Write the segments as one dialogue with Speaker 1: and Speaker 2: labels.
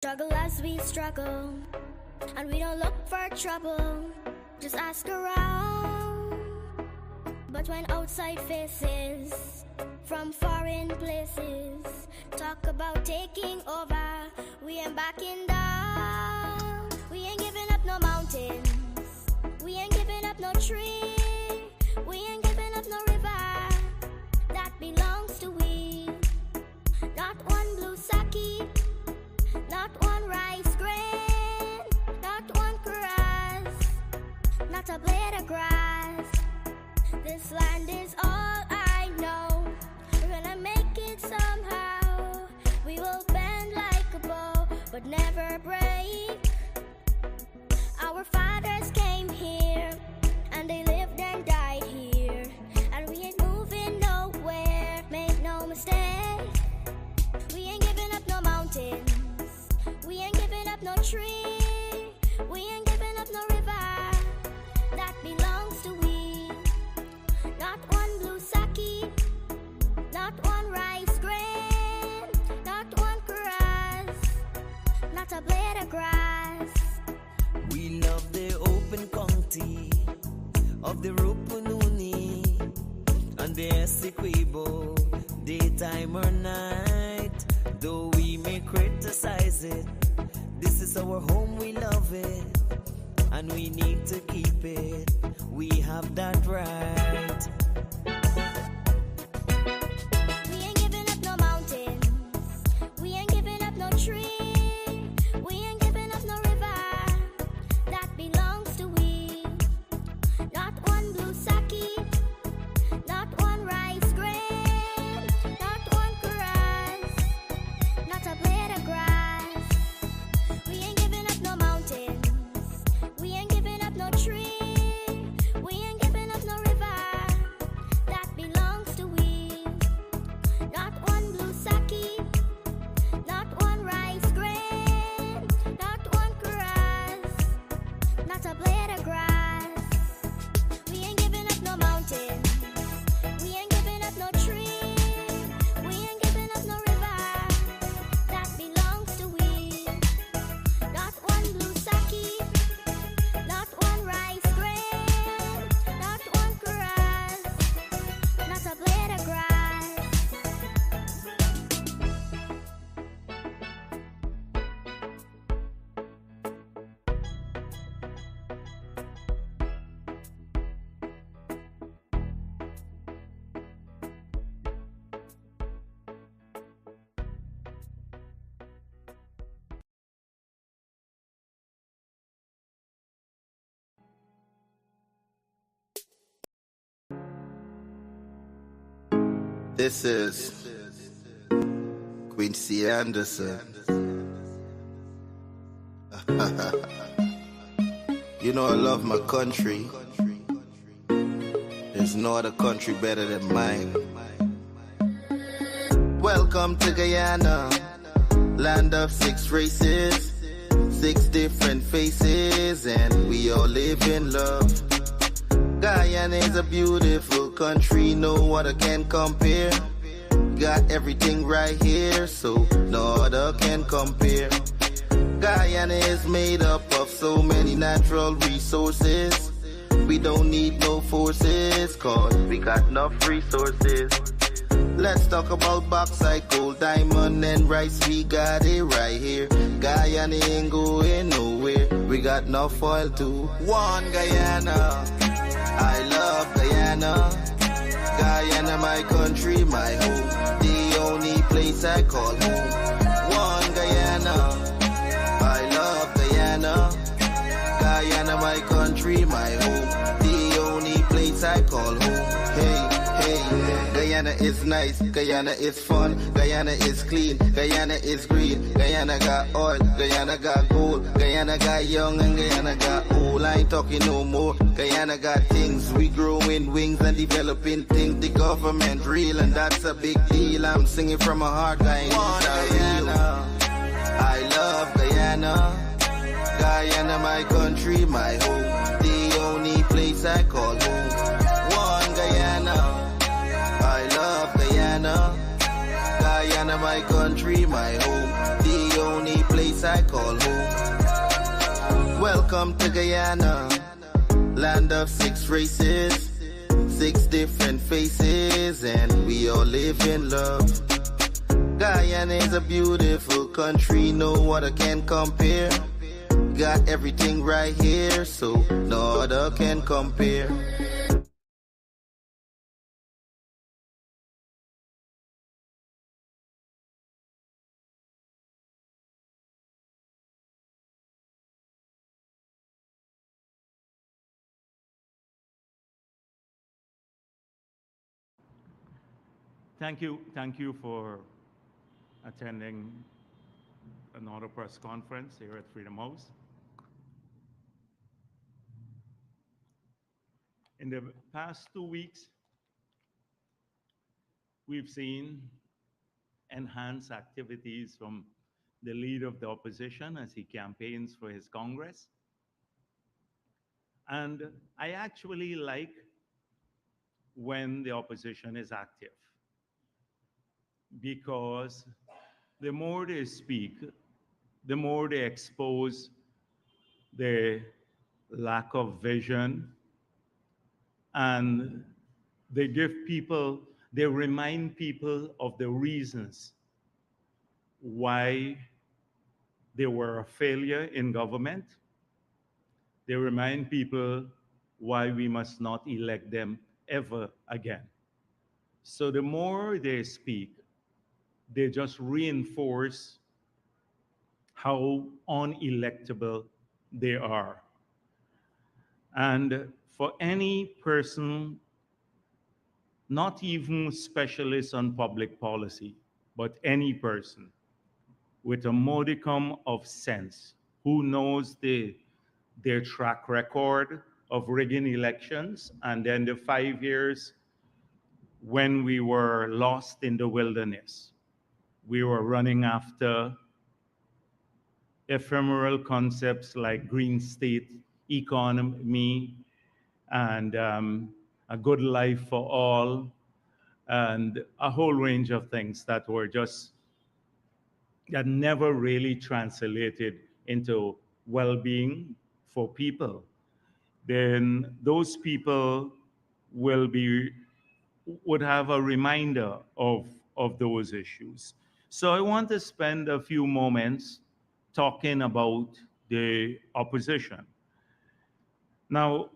Speaker 1: Struggle as we struggle, and we don't look for trouble, just ask around. But when outside faces from foreign places talk about taking over, we ain't backing down. We ain't giving up no mountains, we ain't giving up no tree, we ain't giving up no river that belongs to we. Not one blue sake, not one rice grain, not one grass, not a blade of grass. This land is all I know. We're gonna make it somehow. We will bend like a bow, but never break. Our fathers came here, and they lived and died here, and we ain't moving nowhere, make no mistake. We ain't giving up no mountains, we ain't giving up no tree, we ain't giving up no river that belongs to we. Not one blue sake, not one rice grain, not one grass, not a blade of grass.
Speaker 2: We love the open county of the Rupununi and the Essequibo, daytime or night. Though we may criticize it, this is our home, we love it, and we need to keep it. We have that right.
Speaker 1: We ain't giving up no mountains, we ain't giving up no tree, we ain't giving up no river that belongs to we. Not one blue sake, not one rice grain, not one grass, not a blade of grass. We ain't giving up no mountains, we ain't giving up no tree, we ain't giving up no river that belongs to we. Not one blue sake, not one rice grain, not one grass, not a blade of grass. We ain't giving up no mountains, we ain't giving up no tree, we ain't giving up no river that belongs to we. Not one blue sake, not one rice grain, not one grass, not a blade of grass.
Speaker 3: This is Quincy Anderson. You know I love my country. There's no other country better than mine. Welcome to Guyana, land of 6 races, 6 different faces, and we all live in love. Guyana is a beautiful country, no other can compare. Got everything right here, so no other can compare. Guyana is made up of so many natural resources. We don't need no forces, cause we got enough resources. Let's talk about bauxite, gold, diamond, and rice. We got it right here. Guyana ain't going nowhere. We got enough oil too. One Guyana, I love Guyana. Guyana, my country, my home. The only place I call home. One Guyana, I love Guyana. Guyana, my country, my home. The only place I call home. Hey, hey, Guyana is nice, Guyana is fun, Guyana is clean, Guyana is green, Guyana got oil, Guyana got gold, Guyana got young and Guyana got old. I ain't talking no more. Guyana got things, we growing wings and developing things. The government real and that's a big deal. I'm singing from my heart, Guyana. I love Guyana. Guyana, my country, my home. The only place I call home. One Guyana. I love Guyana. Guyana, my country, my home. The only place I I call home. Welcome to Guyana, land of 6 races, 6 different faces, and we all live in love. Guyana is a beautiful country, no other can compare. Got everything right here, so no other can compare.
Speaker 4: Thank you for attending another press conference here at Freedom House. In the past 2 weeks, we've seen enhanced activities from the leader of the opposition as he campaigns for his Congress. And I actually like when the opposition is active, because the more they speak, the more they expose the lack of vision, and they remind people of the reasons why they were a failure in government. They remind people why we must not elect them ever again. So the more they speak, they just reinforce how unelectable they are. And for any person, not even specialists on public policy, but any person with a modicum of sense who knows their track record of rigging elections, and then the 5 years when we were lost in the wilderness. We were running after ephemeral concepts like green state economy and a good life for all, and a whole range of things that never really translated into well-being for people. Then those people would have a reminder of those issues. So I want to spend a few moments talking about the opposition. Now,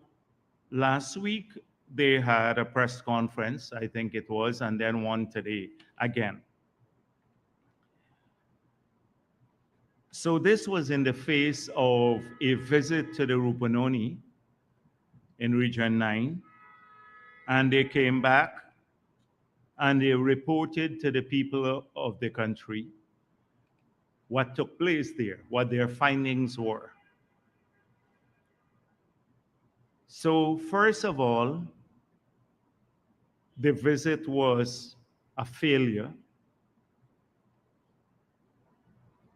Speaker 4: last week, they had a press conference, I think it was, and then one today again. So this was in the face of a visit to the Rupunoni in Region 9, and they came back and they reported to the people of the country what took place there, what their findings were. So first of all, the visit was a failure.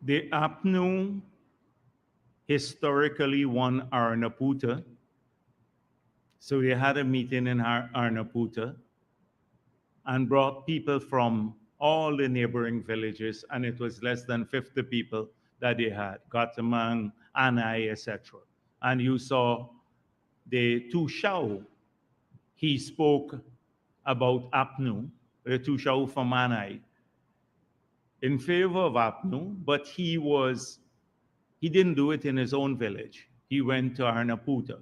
Speaker 4: The APNU historically won Arnaputa. So they had a meeting in Arnaputa and brought people from all the neighboring villages, and it was less than 50 people that they had, Gatamang, Anai, etc. And you saw the Tushao, he spoke about APNU, the Tushao from Anai, in favor of APNU, but he didn't do it in his own village. He went to Arnaputa.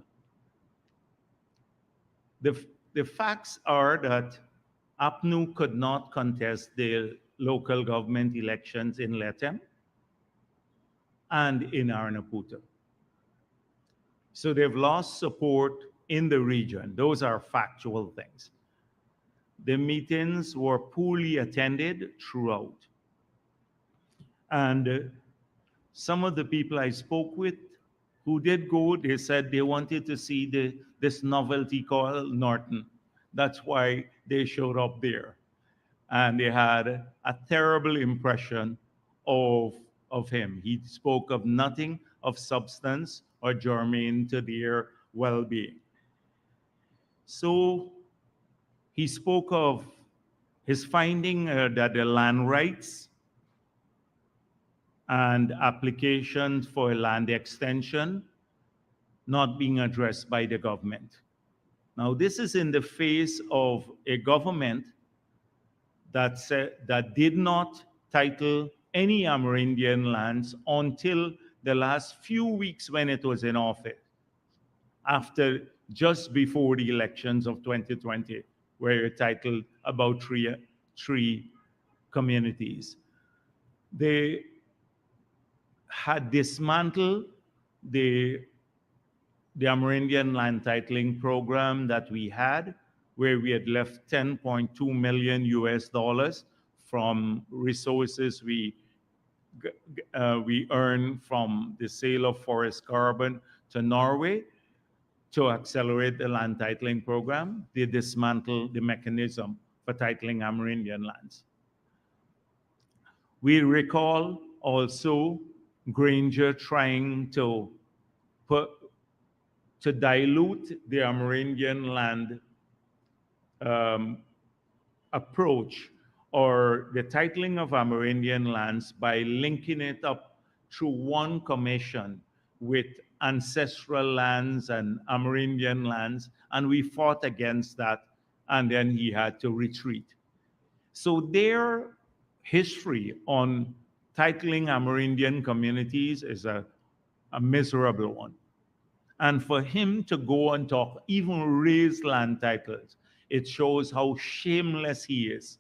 Speaker 4: The facts are that APNU could not contest the local government elections in Letem and in Arnaputa. So they've lost support in the region. Those are factual things. The meetings were poorly attended throughout. And some of the people I spoke with who did go, they said they wanted to see this novelty called Norton. That's why they showed up there. And they had a terrible impression of him. He spoke of nothing of substance or germane to their well-being. So he spoke of his finding that the land rights and applications for land extension not being addressed by the government. Now, this is in the face of a government that did not title any Amerindian lands until the last few weeks when it was in office, after just before the elections of 2020, where it titled about three communities. They had dismantled the Amerindian land titling program that we had, where we had left 10.2 million US dollars from resources we earn from the sale of forest carbon to Norway to accelerate the land titling program. They dismantled the mechanism for titling Amerindian lands. We recall also Granger trying to dilute the Amerindian land approach or the titling of Amerindian lands by linking it up through one commission with ancestral lands and Amerindian lands, and we fought against that, and then he had to retreat. So their history on titling Amerindian communities is a miserable one. And for him to go and talk, even raise land titles, it shows how shameless he is.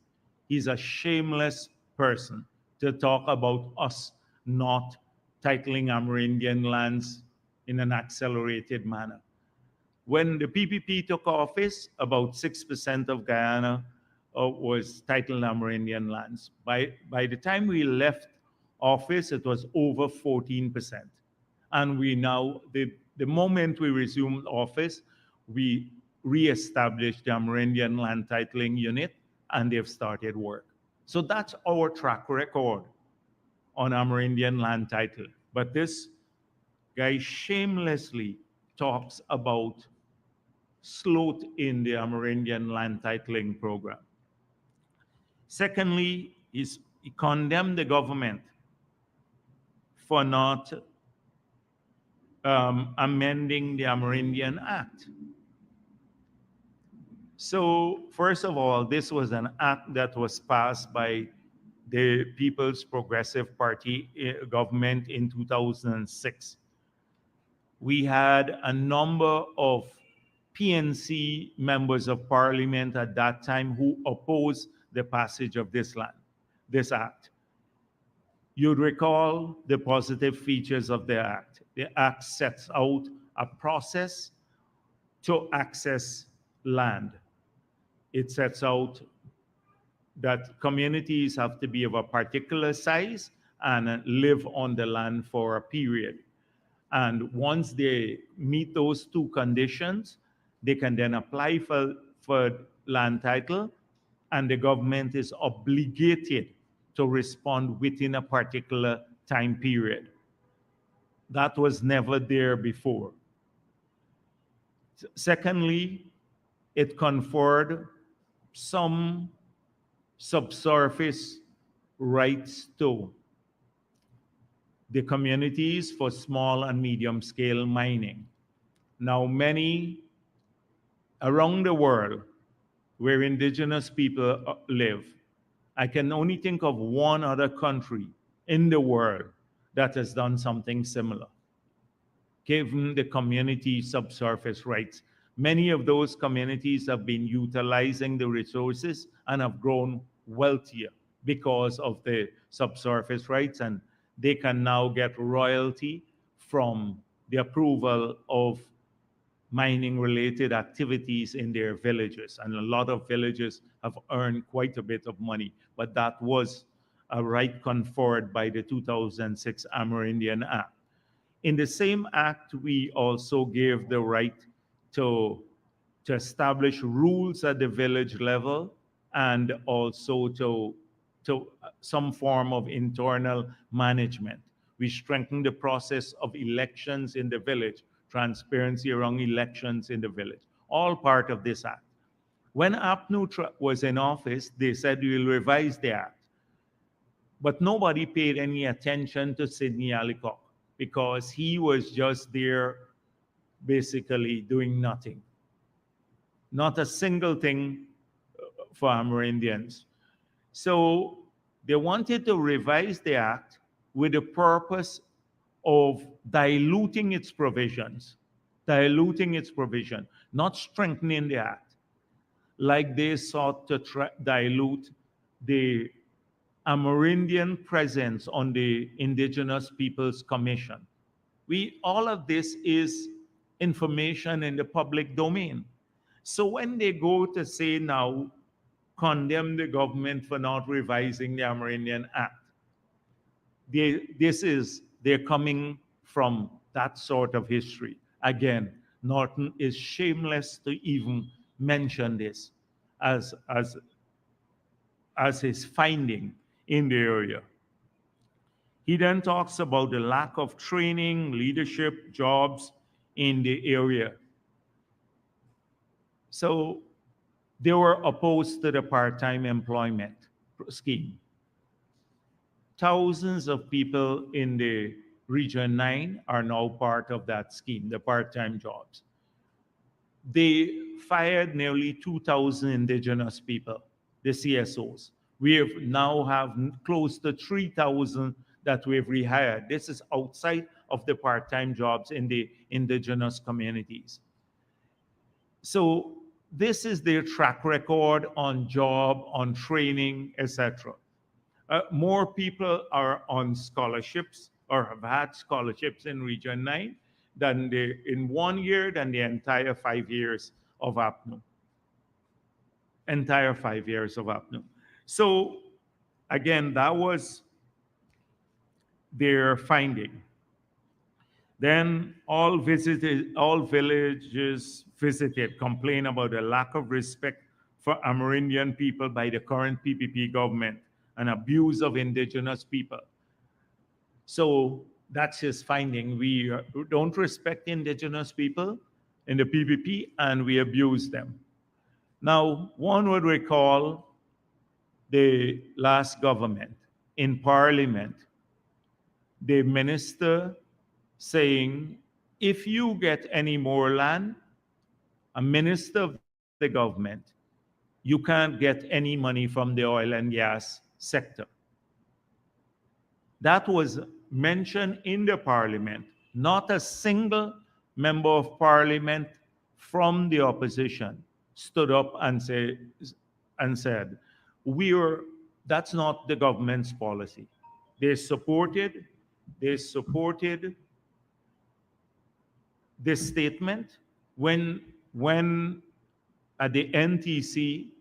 Speaker 4: He's a shameless person to talk about us not titling Amerindian lands in an accelerated manner. When the PPP took office, about 6% of Guyana was titled Amerindian lands. By the time we left office, it was over 14%. And we now, the moment we resumed office, we reestablished the Amerindian land titling unit, and they've started work. So that's our track record on Amerindian land title. But this guy shamelessly talks about sloth in the Amerindian land titling program. Secondly, he condemned the government for not amending the Amerindian Act. So, first of all, this was an act that was passed by the People's Progressive Party government in 2006. We had a number of PNC members of parliament at that time who opposed the passage of this act. You'd recall the positive features of the act. The act sets out a process to access land. It sets out that communities have to be of a particular size and live on the land for a period. And once they meet those two conditions, they can then apply for land title, and the government is obligated to respond within a particular time period. That was never there before. Secondly, it conferred some subsurface rights to the communities for small and medium scale mining. Now, many around the world where indigenous people live, I can only think of one other country in the world that has done something similar, given the community subsurface rights. Many of those communities have been utilizing the resources and have grown wealthier because of the subsurface rights, and they can now get royalty from the approval of mining related activities in their villages. And a lot of villages have earned quite a bit of money, but that was a right conferred by the 2006 Amerindian Act. In the same act, we also gave the right to establish rules at the village level and also to some form of internal management. We strengthened the process of elections in the village, transparency around elections in the village, all part of this act. When APNU was in office, they said we will revise the act. But nobody paid any attention to Sidney Alicock because he was just there basically doing nothing. Not a single thing for Amerindians. So they wanted to revise the act with the purpose of diluting its provision, not strengthening the act, like they sought to dilute the Amerindian presence on the Indigenous Peoples Commission. All of this is information in the public domain. So when they go to say now, condemn the government for not revising the Amerindian Act, they're coming from that sort of history. Again, Norton is shameless to even mention this as his finding in the area. He then talks about the lack of training, leadership, jobs in the area. So they were opposed to the part-time employment scheme. Thousands of people in the Region 9 are now part of that scheme, the part-time jobs. They fired nearly 2,000 indigenous people, the CSOs. We now have close to 3,000 that we've rehired. This is outside of the part-time jobs in the indigenous communities. So this is their track record on job, on training, etc. More people are on scholarships or have had scholarships in Region 9 in 1 year than the entire 5 years of APNU. Entire 5 years of APNU. So again, that was their finding. Then all villages visited complain about the lack of respect for Amerindian people by the current PPP government and abuse of indigenous people. So that's his finding. We don't respect indigenous people in the PPP and we abuse them. Now, one would recall the last government in Parliament, the minister saying, if you get any more land, a minister of the government, you can't get any money from the oil and gas sector. That was mentioned in the Parliament. Not a single member of Parliament from the opposition stood up and said, that's not the government's policy. They supported this statement when at the NTC,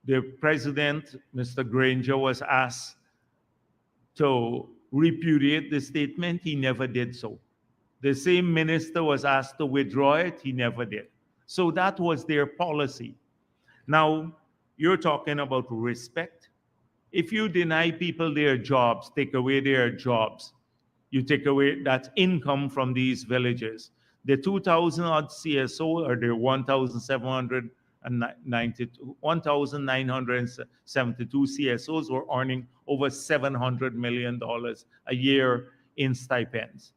Speaker 4: the president, Mr. Granger, was asked to repudiate the statement. He never did so. The same minister was asked to withdraw it. He never did. So that was their policy. Now, you're talking about respect. If you deny people their jobs, take away their jobs, you take away that income from these villages. The 2,000 odd CSO or the 1,972 CSOs were earning over $700 million a year in stipends.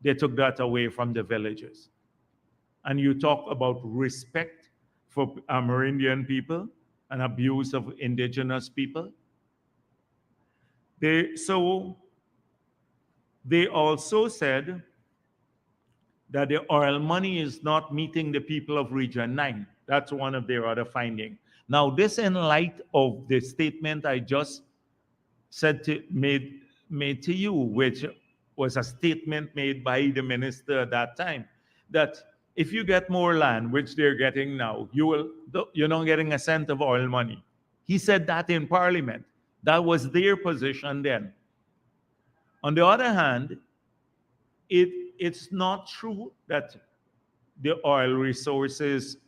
Speaker 4: They took that away from the villages. And you talk about respect for Amerindian people and abuse of indigenous people. They also said that the oil money is not meeting the people of Region 9. That's one of their other findings. Now, this in light of the statement I just made to you, which was a statement made by the minister at that time, that if you get more land, which they're getting now, you're not getting a cent of oil money. He said that in Parliament. That was their position then. On the other hand, it's not true that the oil resources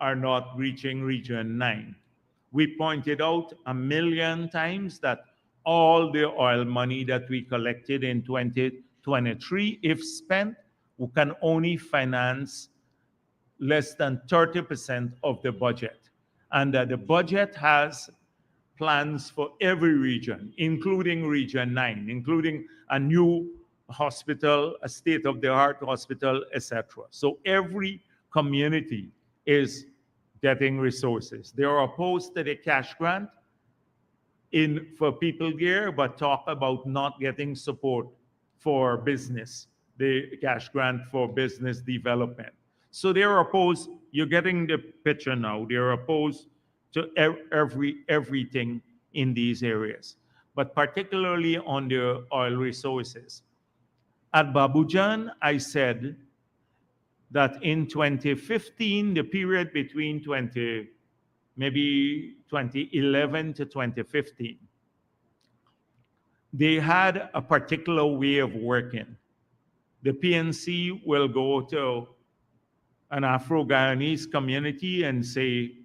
Speaker 4: are not reaching Region 9. We pointed out 1,000,000 times that all the oil money that we collected in 2023, if spent, we can only finance less than 30% of the budget. And that the budget has plans for every region, including Region 9, including a new hospital, a state-of-the-art hospital, etc. So every community is getting resources. They are opposed to the cash grant in for people there, but talk about not getting support for business, the cash grant for business development. So they're opposed. You're getting the picture now. They're opposed to everything in these areas, but particularly on the oil resources. At Babujan, I said that in 2015, the period between maybe 2011 to 2015, they had a particular way of working. The PNC will go to an Afro-Guyanese community and say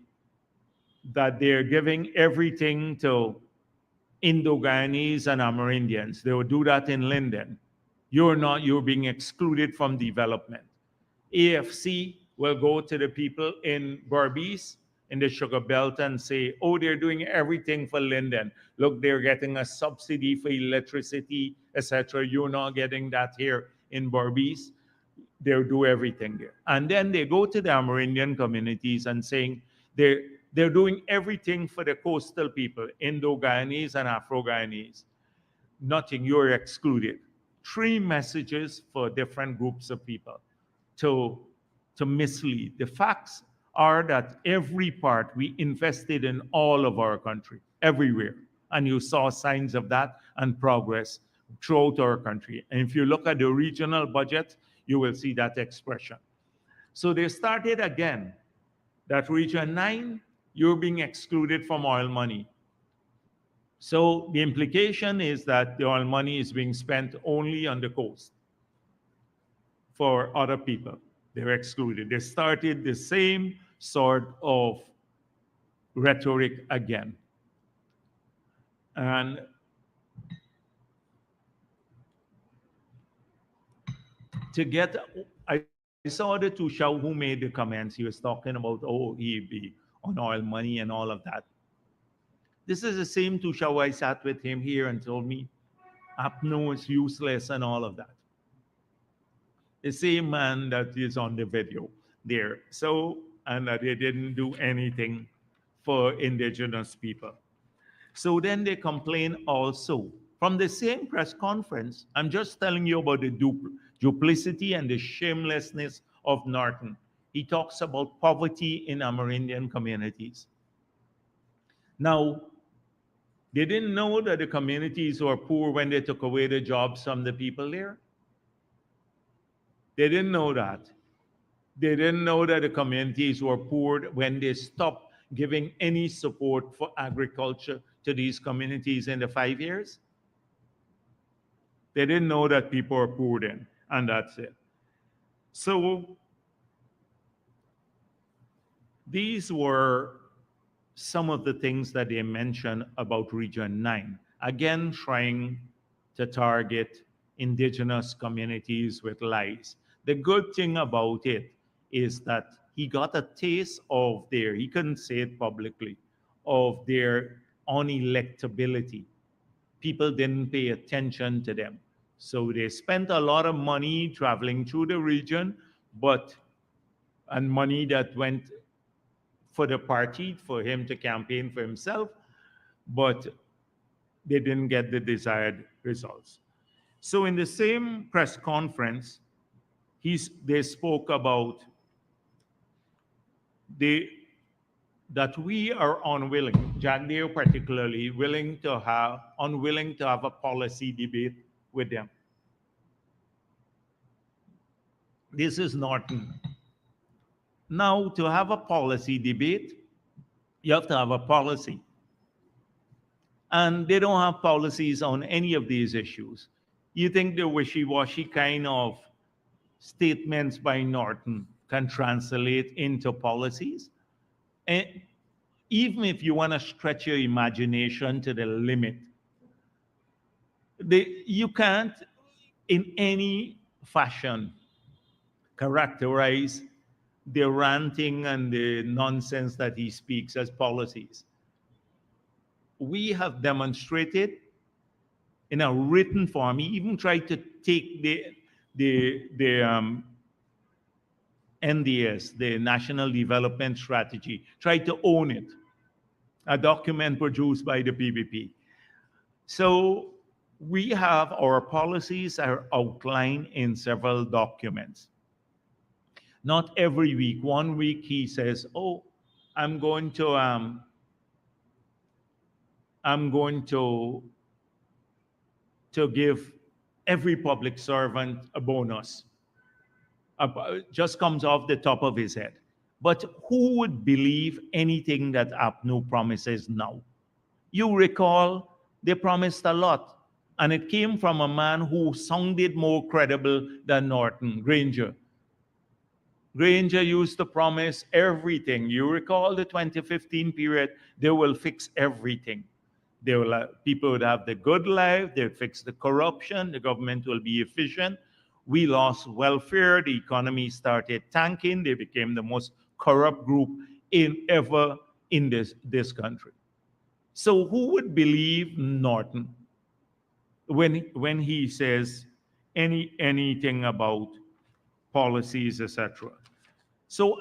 Speaker 4: that they're giving everything to Indo-Guyanese and Amerindians. They will do that in Linden. You're being excluded from development. AFC will go to the people in Berbice, in the Sugar Belt, and say, oh, they're doing everything for Linden. Look, they're getting a subsidy for electricity, etc. You're not getting that here in Berbice. They'll do everything there. And then they go to the Amerindian communities and saying they're doing everything for the coastal people, Indo-Guyanese and Afro-Guyanese. Nothing, you're excluded. 3 messages for different groups of people to mislead. The facts are that every part we invested in all of our country, everywhere. And you saw signs of that and progress throughout our country. And if you look at the regional budget, you will see that expression. So they started again that Region 9, you're being excluded from oil money. So the implication is that the oil money is being spent only on the coast for other people. They're excluded. They started the same sort of rhetoric again. And I saw the Tushaw who made the comments. He was talking about, oh, he'd be on oil money and all of that. This is the same Tushaw I sat with him here and told me APNO is useless and all of that. The same man that is on the video there. So, and that they didn't do anything for indigenous people. So then they complain also. From the same press conference, I'm just telling you about the duplicity and the shamelessness of Norton. He talks about poverty in Amerindian communities. Now, they didn't know that the communities were poor when they took away the jobs from the people there. They didn't know that. They didn't know that the communities were poor when they stopped giving any support for agriculture to these communities in the 5 years. They didn't know that people were poor then, and that's it. So these were some of the things that they mentioned about Region 9. Again, trying to target indigenous communities with lies. The good thing about it is that he got a taste of he couldn't say it publicly, of their unelectability. People didn't pay attention to them. So they spent a lot of money traveling through the region, and money that went for the party, for him to campaign for himself, but they didn't get the desired results. So in the same press conference, they spoke about that we are unwilling, Jagdeo particularly, unwilling to have a policy debate with them. This is Norton. Now, to have a policy debate, you have to have a policy. And they don't have policies on any of these issues. You think the wishy-washy kind of statements by Norton can translate into policies? And even if you want to stretch your imagination to the limit, you can't in any fashion characterize the ranting and the nonsense that he speaks as policies. we have demonstrated in a written form. He even tried to take the NDS, the National Development Strategy, tried to own it, a document produced by the PPP. So we have our policies are outlined in several documents. Not every week. One week he says, "Oh, I'm going to I'm going to give every public servant a bonus." Just comes off the top of his head. But who would believe anything that APNU promises now? You recall they promised a lot, and it came from a man who sounded more credible than Norton, Granger. Granger used to promise everything. You recall the 2015 period, they will fix everything. They will, people would have the good life, they'll fix the corruption, the government will be efficient. We lost welfare, the economy started tanking, they became the most corrupt group ever in this country. So who would believe Norton when he says anything about policies, etc.? So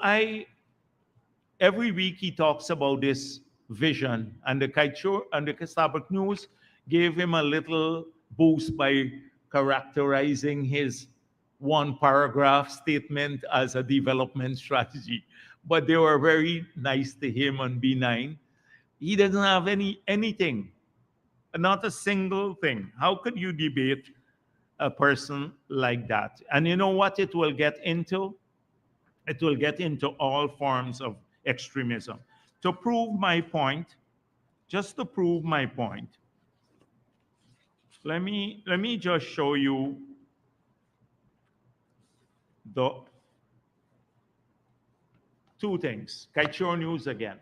Speaker 4: every week he talks about this vision, and the Kaichur and the Kestabak News gave him a little boost by characterizing his one paragraph statement as a development strategy. But they were very nice to him and benign. He doesn't have anything, not a single thing. How could you debate a person like that? And you know what it will get into? It will get into all forms of extremism. To prove my point, just to prove my point, let me just show you the two things. Kaichur News again.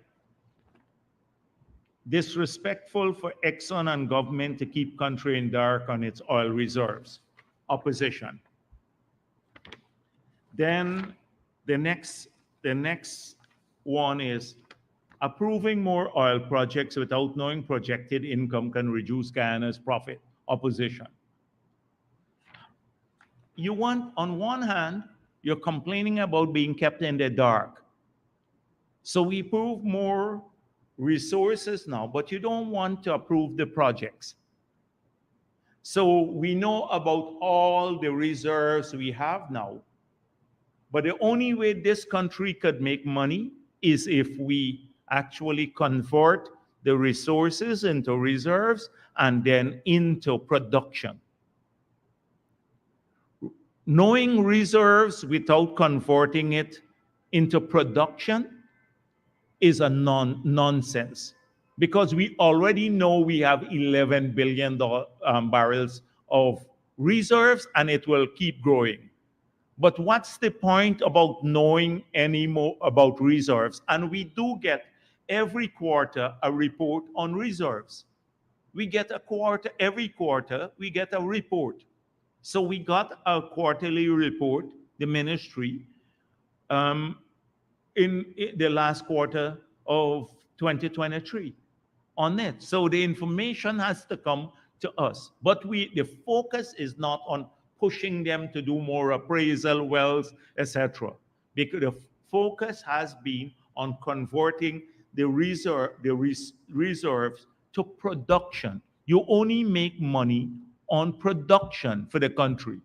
Speaker 4: Disrespectful for Exxon and government to keep country in dark on its oil reserves. Opposition. Then the next one is approving more oil projects without knowing projected income can reduce Guyana's profit. Opposition. You want, on one hand, you're complaining about being kept in the dark. So we approve more resources now, but you don't want to approve the projects. So we know about all the reserves we have now, but the only way this country could make money is if we actually convert the resources into reserves and then into production. Knowing reserves without converting it into production is a nonsense, because we already know we have 11 billion barrels of reserves and it will keep growing. But what's the point about knowing any more about reserves? And we do get every quarter a report on reserves. We get a quarter, every quarter we get a report. So we got a quarterly report, the ministry, in the last quarter of 2023 on it. So the information has to come to us. But the focus is not on pushing them to do more appraisal wells, etc. Because the focus has been on converting the reserves to production. You only make money on production for the country,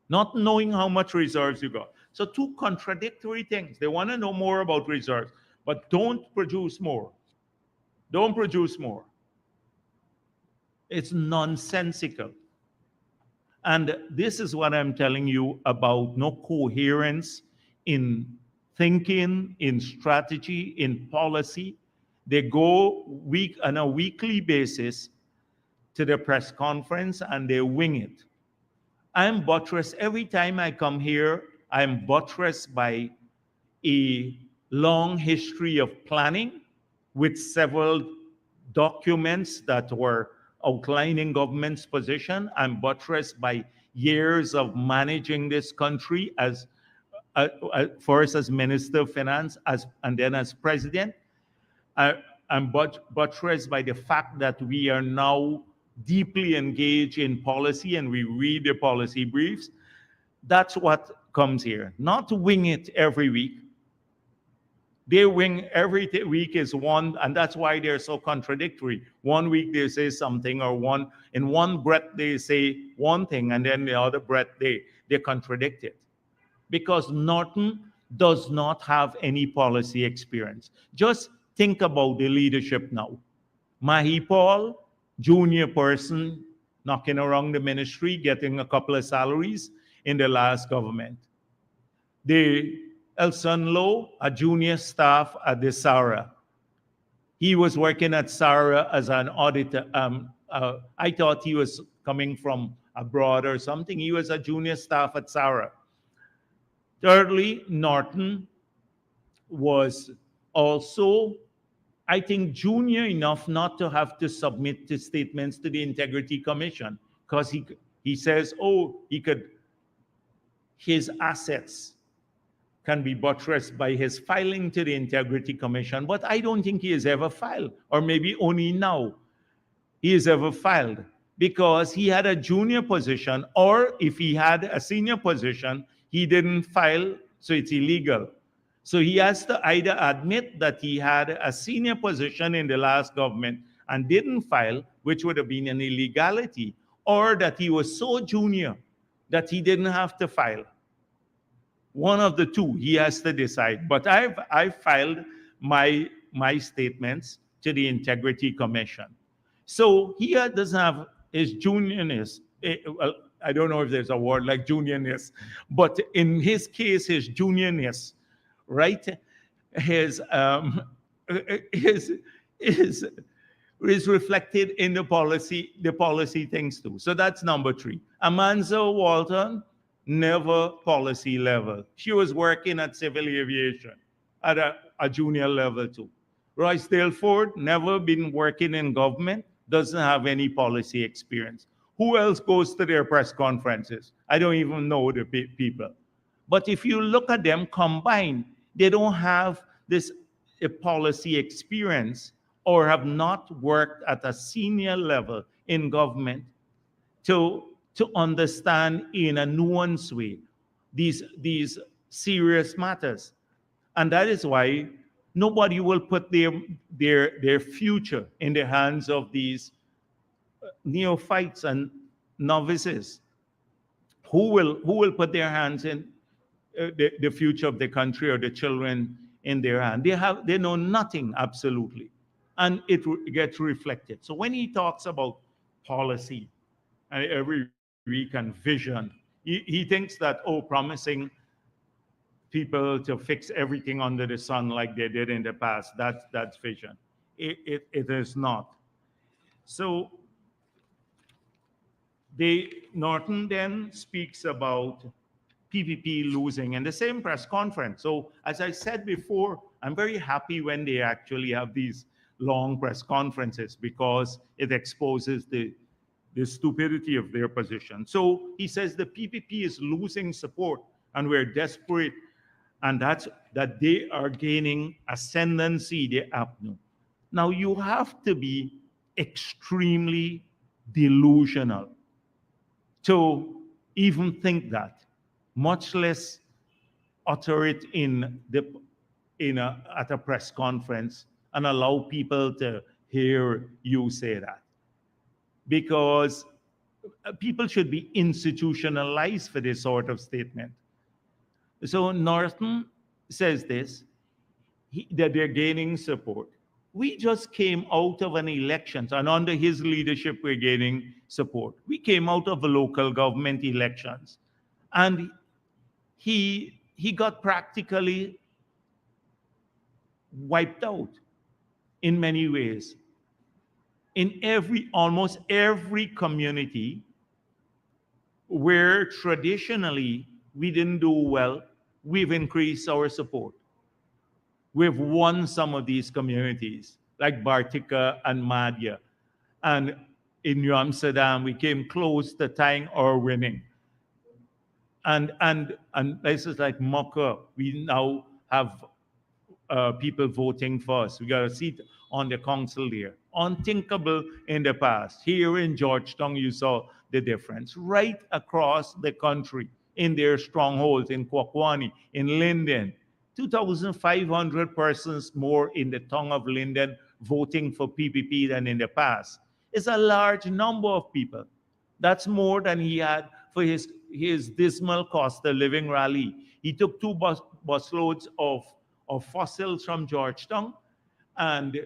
Speaker 4: not knowing how much reserves you got. So two contradictory things. They want to know more about reserves, but don't produce more. Don't produce more. It's nonsensical. And this is what I'm telling you about no coherence in thinking, in strategy, in policy. They go on a weekly basis to the press conference and they wing it. I'm buttressed every time I come here. I'm buttressed by a long history of planning with several documents that were outlining government's position. I'm buttressed by years of managing this country as first as Minister of Finance and then as President. and buttressed by the fact that we are now deeply engaged in policy and we read the policy briefs. That's what comes here. Not to wing it every week. They wing every week is one, and that's why they're so contradictory. One week they say something, or in one breath they say one thing, and then the other breath they contradict it. Because Norton does not have any policy experience. Just think about the leadership now. Mahi Paul, junior person, knocking around the ministry, getting a couple of salaries in the last government. The Elson Lowe, a junior staff at the SARA. He was working at SARA as an auditor. I thought he was coming from abroad or something. He was a junior staff at SARA. Thirdly, Norton was also, I think, junior enough not to have to submit the statements to the Integrity Commission, because he says, his assets can be buttressed by his filing to the Integrity Commission, but I don't think he has ever filed, or maybe only now he has ever filed, because he had a junior position, or if he had a senior position, he didn't file, so it's illegal. So he has to either admit that he had a senior position in the last government and didn't file, which would have been an illegality, or that he was so junior that he didn't have to file. One of the two, he has to decide. But I've filed my statements to the Integrity Commission. So he doesn't have his juniorness. Well, I don't know if there's a word like juniorness, but in his case, his juniorness, right, is reflected in the policy things too. So that's number 3. Amanzo Walton, never policy level. She was working at civil aviation at a junior level too. Royce Daleford, never been working in government, doesn't have any policy experience. Who else goes to their press conferences? I don't even know the people. But if you look at them combined, they don't have this policy experience or have not worked at a senior level in government to understand in a nuanced way these serious matters. And that is why nobody will put their future in the hands of these neophytes and novices. Who will put their hands in the future of the country or the children in their hand? They know nothing, absolutely, and it gets reflected. So when he talks about policy every week and vision, he thinks that promising people to fix everything under the sun like they did in the past, that's vision. It is not. So Norton then speaks about PPP losing in the same press conference. So as I said before, I'm very happy when they actually have these long press conferences because it exposes the stupidity of their position. So he says the PPP is losing support and we're desperate, and that they are gaining ascendancy, the APNU. Now you have to be extremely delusional to even think that, much less utter it at a press conference and allow people to hear you say that. Because people should be institutionalized for this sort of statement. So Norton says this, that they're gaining support. We just came out of an election, and under his leadership, we're gaining support. We came out of the local government elections, and he got practically wiped out in many ways. In almost every community where traditionally we didn't do well, we've increased our support. We've won some of these communities, like Bartica and Madhya. And in New Amsterdam, we came close to tying or winning. And places like Mocha, we now have people voting for us. We got a seat on the council there. Unthinkable in the past. Here in Georgetown, you saw the difference. Right across the country, in their strongholds, in Kwakwani, in Linden, 2,500 persons more in the town of Linden voting for PPP than in the past. It's a large number of people. That's more than he had for his dismal cost of living rally. He took two busloads of fossils from Georgetown, and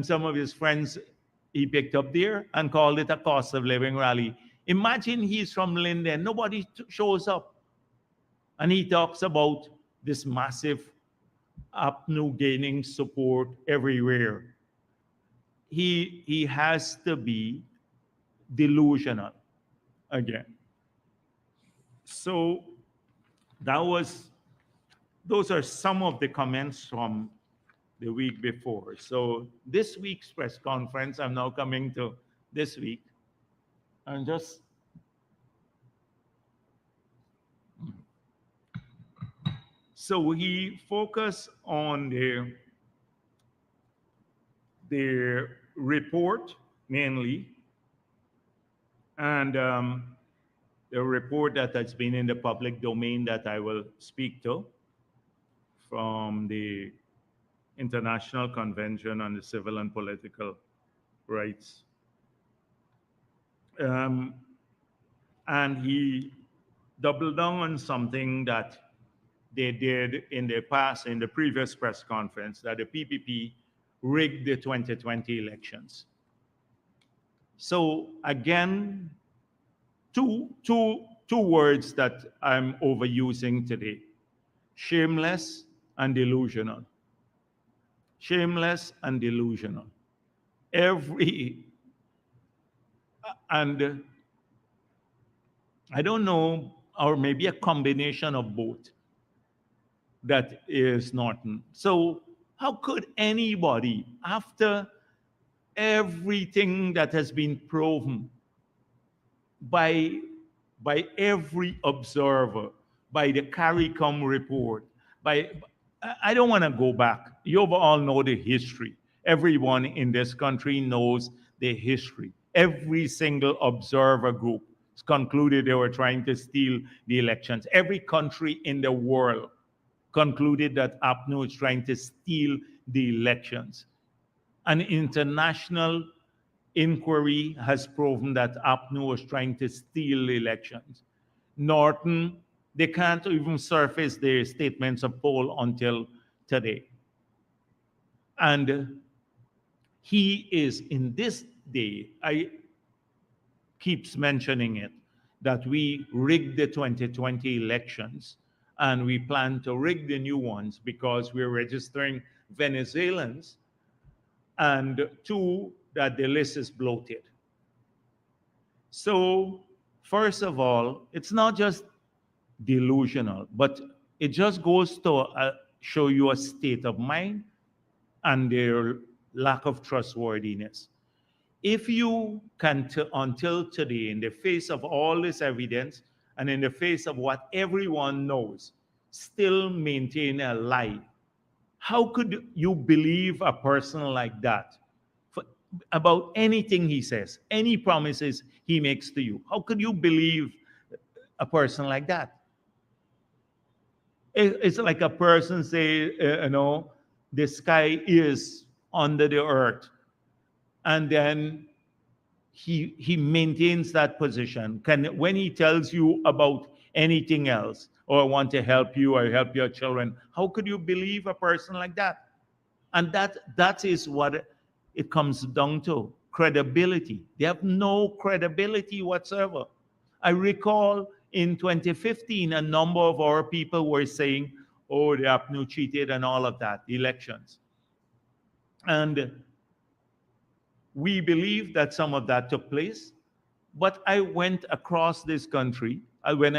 Speaker 4: some of his friends he picked up there and called it a cost of living rally. Imagine he's from Linden, nobody shows up, and he talks about this massive APNU gaining support everywhere. He has to be delusional again. So that was those are some of the comments from the week before. So this week's press conference, I'm now coming to this week, and just so we focus on the report mainly, and the report that has been in the public domain that I will speak to from the International Convention on the Civil and Political Rights. And he doubled down on something that they did in the past, in the previous press conference, that the PPP rigged the 2020 elections. So again, two words that I'm overusing today: shameless and delusional. Shameless and delusional. And I don't know, or maybe a combination of both, that is Norton. So how could anybody, after everything that has been proven by every observer, by the CARICOM report, I don't want to go back. You all know the history. Everyone in this country knows the history. Every single observer group concluded they were trying to steal the elections. Every country in the world concluded that APNU is trying to steal the elections. An international inquiry has proven that APNU was trying to steal the elections. Norton, they can't even surface their statements of poll until today. And he is, in this day, I keeps mentioning it, that we rigged the 2020 elections and we plan to rig the new ones because we're registering Venezuelans, and two, that the list is bloated. So, first of all, it's not just delusional, but it just goes to show you a state of mind and their lack of trustworthiness. If you can, until today, in the face of all this evidence and in the face of what everyone knows, still maintain a lie, how could you believe a person like that about anything he says, any promises he makes to you? How could you believe a person like that? It's like a person say, the sky is under the earth, and then he maintains that position. When he tells you about anything else, or want to help you or help your children, how could you believe a person like that? And that is what it comes down to: credibility. They have no credibility whatsoever. I recall in 2015, a number of our people were saying, oh, the APNU cheated and all of that, the elections. And we believe that some of that took place. But I went across this country when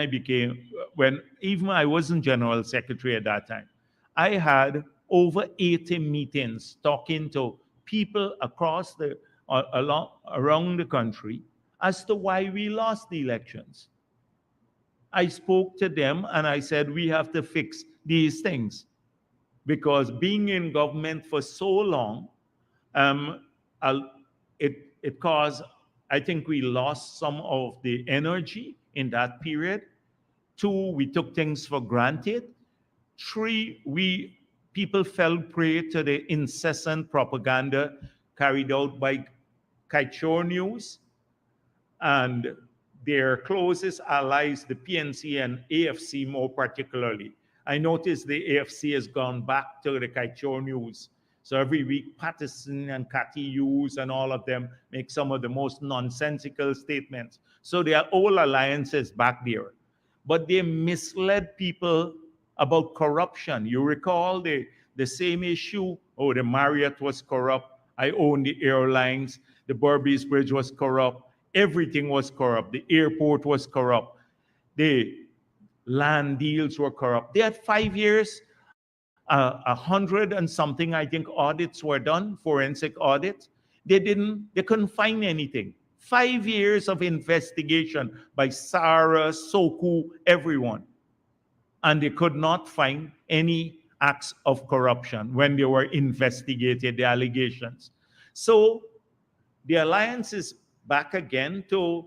Speaker 4: even I wasn't general secretary at that time. I had over 80 meetings talking to people across around the country as to why we lost the elections. I spoke to them and I said, we have to fix these things. because being in government for so long, um, it caused, I think we lost some of the energy in that period. Two, we took things for granted. Three, we people fell prey to the incessant propaganda carried out by Kaichor News and their closest allies, the PNC and AFC more particularly. I noticed the AFC has gone back to the Kaichor News. So every week, Patterson and Cathy Hughes and all of them make some of the most nonsensical statements. So their whole alliance is back there. But they misled people about corruption. You recall the same issue? Oh, the Marriott was corrupt. I own the airlines. The Burbis Bridge was corrupt. Everything was corrupt. The airport was corrupt. The land deals were corrupt. They had 5 years, 100 and something, I think, audits were done, forensic audits. They couldn't find anything. 5 years of investigation by Sarah, Soku, everyone. And they could not find any acts of corruption when they were investigated, the allegations. So the alliance is back again to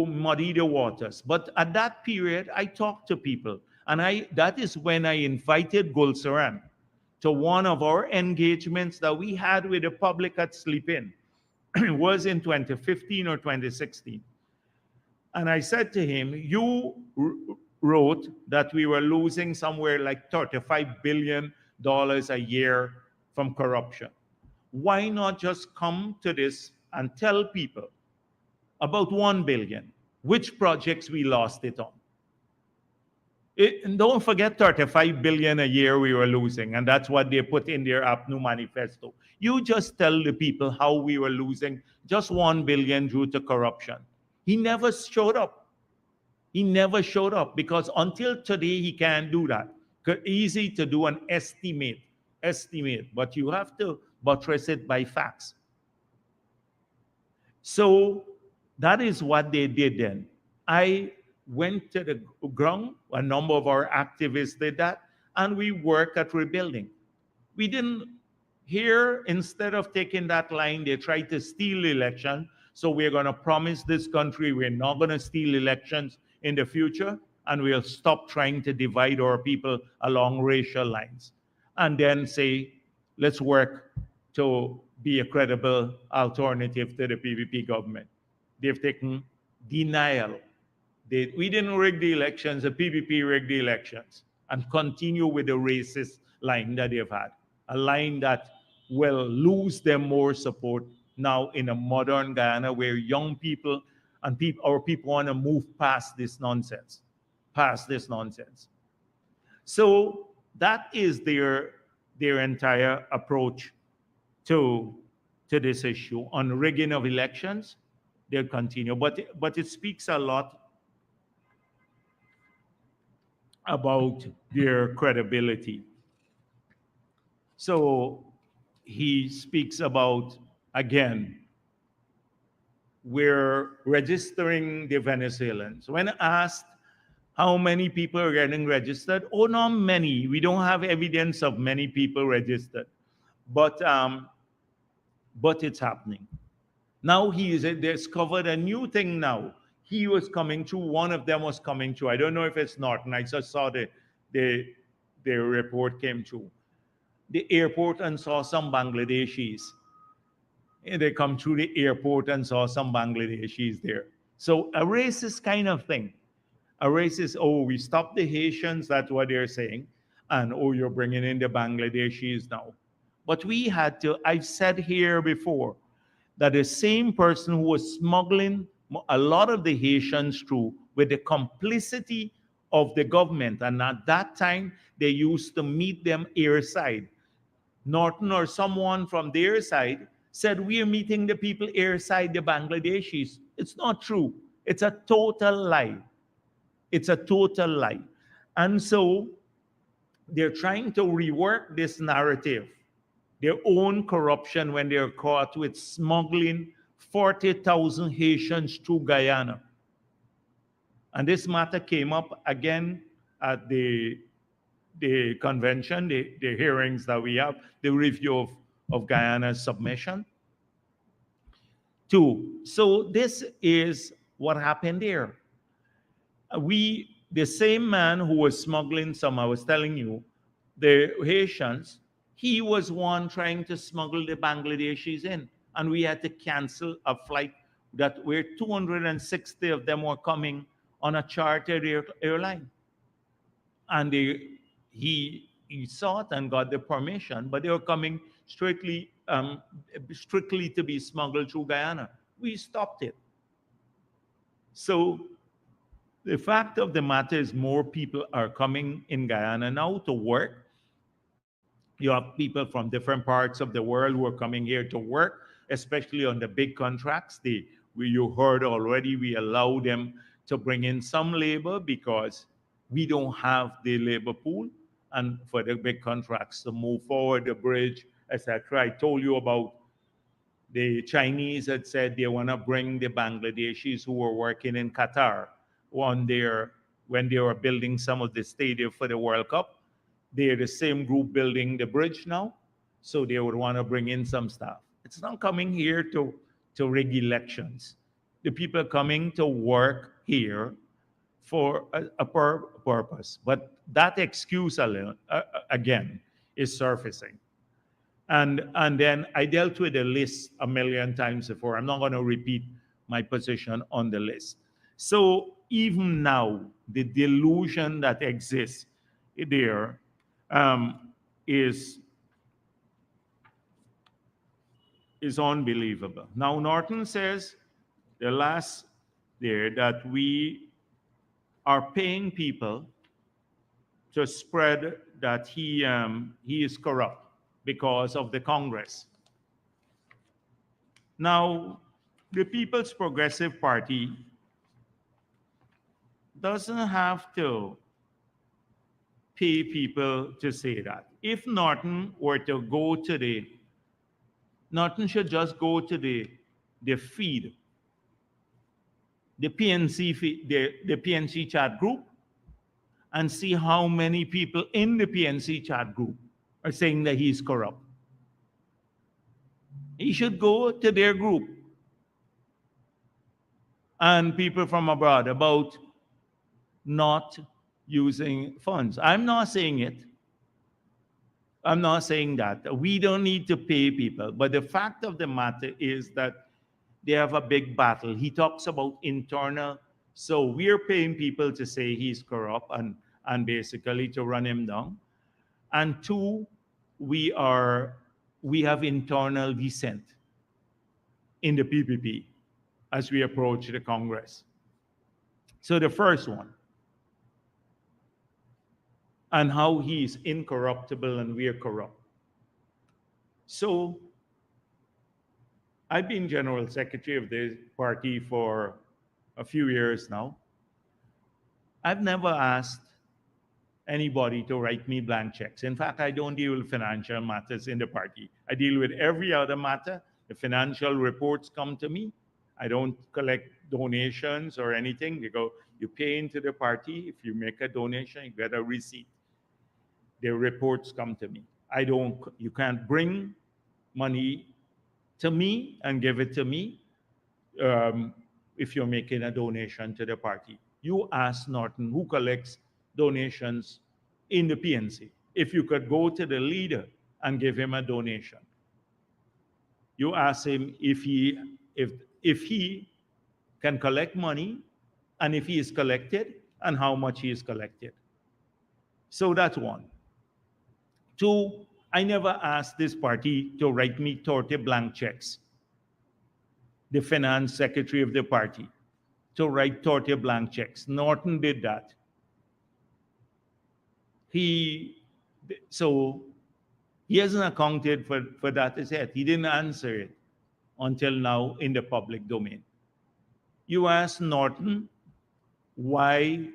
Speaker 4: muddy the waters. But at that period, I talked to people. And that is when I invited Gulsaran to one of our engagements that we had with the public at Sleep In. It was in 2015 or 2016. And I said to him, you wrote that we were losing somewhere like $35 billion a year from corruption. Why not just come to this and tell people about 1 billion, which projects we lost it on? And don't forget 35 billion a year we were losing, and that's what they put in their APNU manifesto. You just tell the people how we were losing just 1 billion due to corruption. He never showed up. He never showed up because until today he can't do that. Easy to do an estimate, but you have to buttress it by facts. So that is what they did then. I went to the ground, a number of our activists did that, and we worked at rebuilding. We didn't, here, instead of taking that line, they tried to steal the election. So we're going to promise this country we're not going to steal elections in the future, and we'll stop trying to divide our people along racial lines. And then say, let's work to be a credible alternative to the PPP government. They've taken denial. We didn't rig the elections, the PPP rigged the elections, and continue with the racist line that they've had, a line that will lose them more support now in a modern Guyana where young people and our people want to move past this nonsense. So that is their entire approach to this issue. On rigging of elections, they'll continue. But it speaks a lot about their credibility. So he speaks about, again, we're registering the Venezuelans. When asked how many people are getting registered, oh, not many. We don't have evidence of many people registered, but it's happening. Now he has discovered a new thing now. He was coming through, one of them was coming through. I don't know if it's Norton. I just saw the report came through. The airport and saw some Bangladeshis. And they come through the airport and saw some Bangladeshis there. So a racist kind of thing. A racist, oh, we stopped the Haitians, that's what they're saying. And oh, you're bringing in the Bangladeshis now. But we had to, I've said here before, that the same person who was smuggling a lot of the Haitians through with the complicity of the government. And at that time, they used to meet them airside. Norton or someone from their side said, we are meeting the people airside, the Bangladeshis. It's not true. It's a total lie. It's a total lie. And so they're trying to rework this narrative, their own corruption when they're caught with smuggling 40,000 Haitians through Guyana. And this matter came up again at the the convention, the hearings that we have, the review of Guyana's submission. Two, so this is what happened there. The same man who was smuggling some, I was telling you, the Haitians, he was one trying to smuggle the Bangladeshis in. And we had to cancel a flight that where 260 of them were coming on a chartered airline. And he sought and got the permission, but they were coming strictly to be smuggled through Guyana. We stopped it. So the fact of the matter is more people are coming in Guyana now to work. You have people from different parts of the world who are coming here to work, especially on the big contracts. You heard already, we allow them to bring in some labor because we don't have the labor pool. And for the big contracts to move forward, the bridge, etc. I told you about the Chinese had said they want to bring the Bangladeshis who were working in Qatar when they were building some of the stadium for the World Cup. They're the same group building the bridge now, so they would want to bring in some staff. It's not coming here to rig elections. The people are coming to work here for a purpose. But that excuse alone, again, is surfacing. And then I dealt with the list a million times before. I'm not going to repeat my position on the list. So even now, the delusion that exists there is unbelievable. Now, Norton says the last there that we are paying people to spread that he is corrupt because of the Congress. Now, the People's Progressive Party doesn't have to pay people to say that. If Norton were to go to Norton should just go to the feed, the PNC feed, the PNC chat group, and see how many people in the PNC chat group are saying that he's corrupt. He should go to their group and people from abroad about not using funds. I'm not saying it. I'm not saying that. We don't need to pay people. But the fact of the matter is that they have a big battle. He talks about internal. So we're paying people to say he's corrupt and basically to run him down. And two, we have internal dissent in the PPP as we approach the Congress. So the first one, and how he is incorruptible and we are corrupt. So I've been General Secretary of the party for a few years now. I've never asked anybody to write me blank checks. In fact, I don't deal with financial matters in the party. I deal with every other matter. The financial reports come to me. I don't collect donations or anything. They go, you pay into the party. If you make a donation, you get a receipt. The reports come to me. You can't bring money to me and give it to me if you're making a donation to the party. You ask Norton, who collects donations in the PNC, if you could go to the leader and give him a donation. You ask him if he can collect money and if he is collected and how much he is collected. So that's one. Two, I never asked this party to write me 30 blank checks. The finance secretary of the party to write 30 blank checks. Norton did that. He hasn't accounted for that as yet. He didn't answer it until now in the public domain. You ask Norton why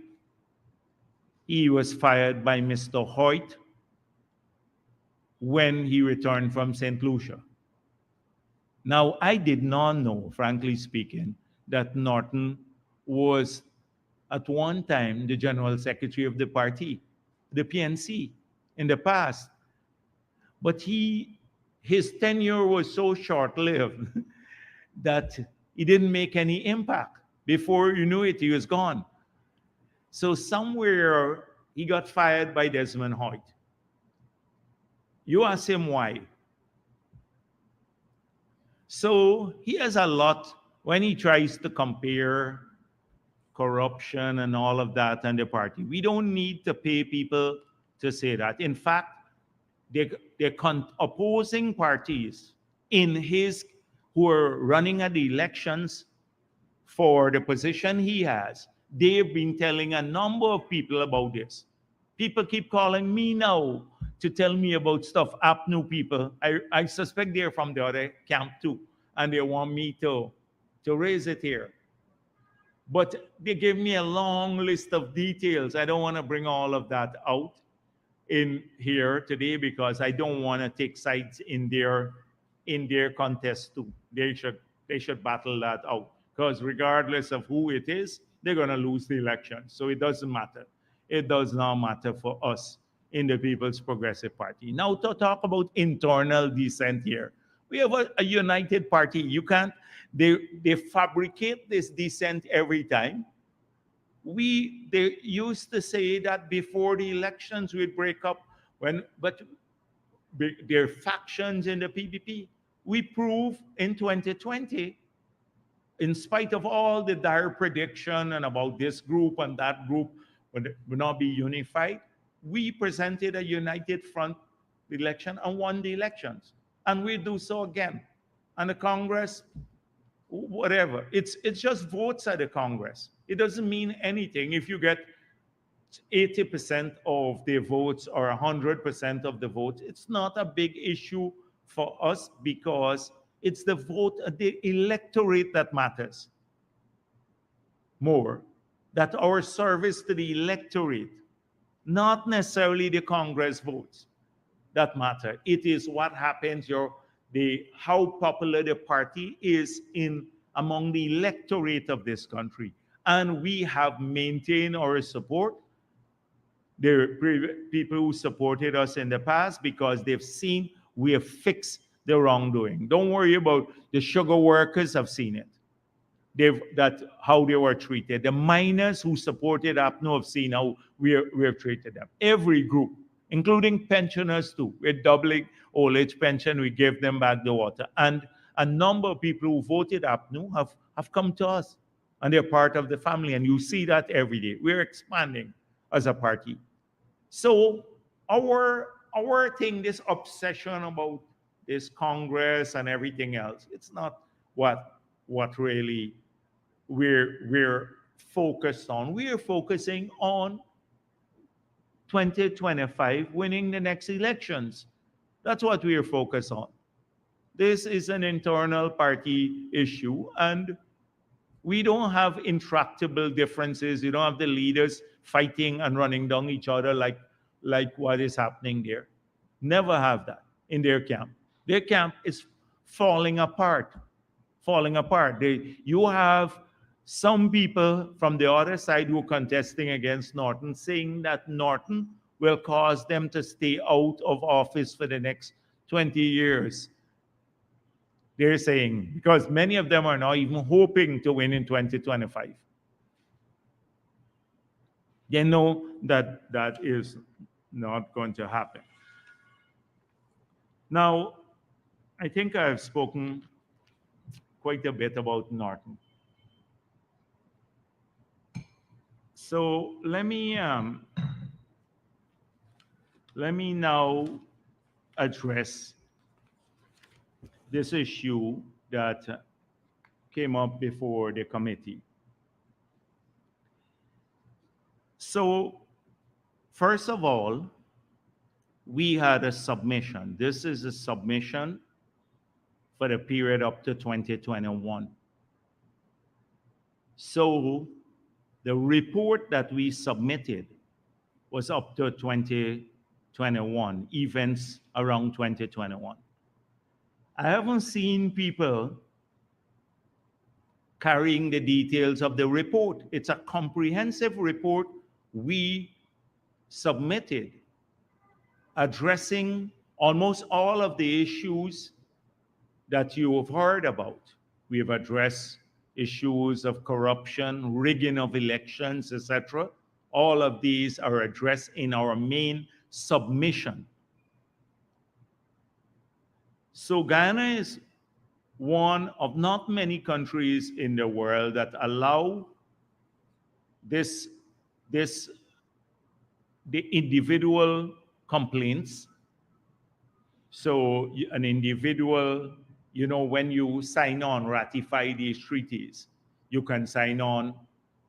Speaker 4: he was fired by Mr. Hoyt when he returned from St. Lucia. Now, I did not know, frankly speaking, that Norton was at one time the General Secretary of the party. the PNC in the past. But his tenure was so short-lived that he didn't make any impact. Before you knew it, he was gone. So somewhere he got fired by Desmond Hoyt. You ask him why. So he has a lot when he tries to compare corruption and all of that and the party. We don't need to pay people to say that. In fact, the opposing parties in his who are running at the elections for the position he has, they've been telling a number of people about this. People keep calling me now to tell me about stuff. APNU people, I suspect they're from the other camp too, and they want me to raise it here. But they gave me a long list of details. I don't want to bring all of that out in here today because I don't want to take sides in their contest too. They should battle that out because regardless of who it is, they're going to lose the election. So it doesn't matter. It does not matter for us in the People's Progressive Party. Now to talk about internal dissent here. We have a united party. You can't, they fabricate this dissent every time. They used to say that before the elections we'd break up, but there are factions in the PPP. We prove in 2020, in spite of all the dire prediction and about this group and that group would not be unified, we presented a united front election and won the elections. And we do so again. And the Congress, whatever, it's just votes at the Congress. It doesn't mean anything if you get 80% of the votes or 100% of the votes. It's not a big issue for us because it's the vote of the electorate that matters more. That our service to the electorate, not necessarily the Congress votes, that matter. It is what happens, how popular the party is among the electorate of this country. And we have maintained our support. There are people who supported us in the past because they've seen we have fixed the wrongdoing. Don't worry about the sugar workers have seen it. How they were treated. The miners who supported APNO have seen how we have treated them. Every group, including pensioners too. We're doubling old age pension. We gave them back the water. And a number of people who voted APNO have come to us. And they're part of the family. And you see that every day. We're expanding as a party. So our thing, this obsession about this Congress and everything else, it's not what really we're focused on. We are focusing on 2025, winning the next elections. That's what we are focused on. This is an internal party issue, and we don't have intractable differences. You don't have the leaders fighting and running down each other like what is happening there. Never have that in their camp. Their camp is falling apart. You have some people from the other side who are contesting against Norton saying that Norton will cause them to stay out of office for the next 20 years. They're saying, because many of them are not even hoping to win in 2025. They know that is not going to happen. Now, I think I've spoken quite a bit about Norton. So let me now address this issue that came up before the committee. So first of all, we had a submission. This is a submission for the period up to 2021. So the report that we submitted was up to 2021, events around 2021. I haven't seen people carrying the details of the report. It's a comprehensive report. We submitted addressing almost all of the issues that you have heard about. We have addressed issues of corruption, rigging of elections, etc. All of these are addressed in our main submission. So Guyana is one of not many countries in the world that allow the individual complaints. So an individual, when you sign on, ratify these treaties, you can sign on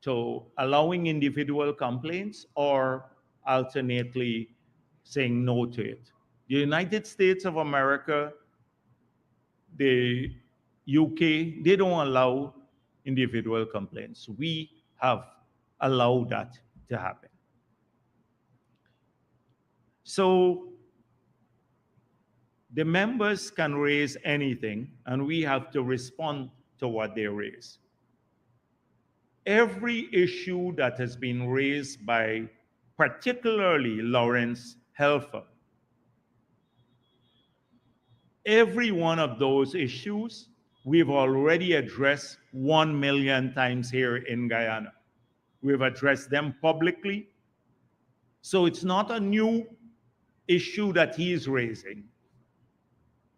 Speaker 4: to allowing individual complaints or alternately saying no to it. The United States of America, the UK, they don't allow individual complaints. We have allowed that to happen. So the members can raise anything, and we have to respond to what they raise. Every issue that has been raised by particularly Lawrence Helfer, every one of those issues we've already addressed 1 million times here in Guyana. We've addressed them publicly. So it's not a new issue that he is raising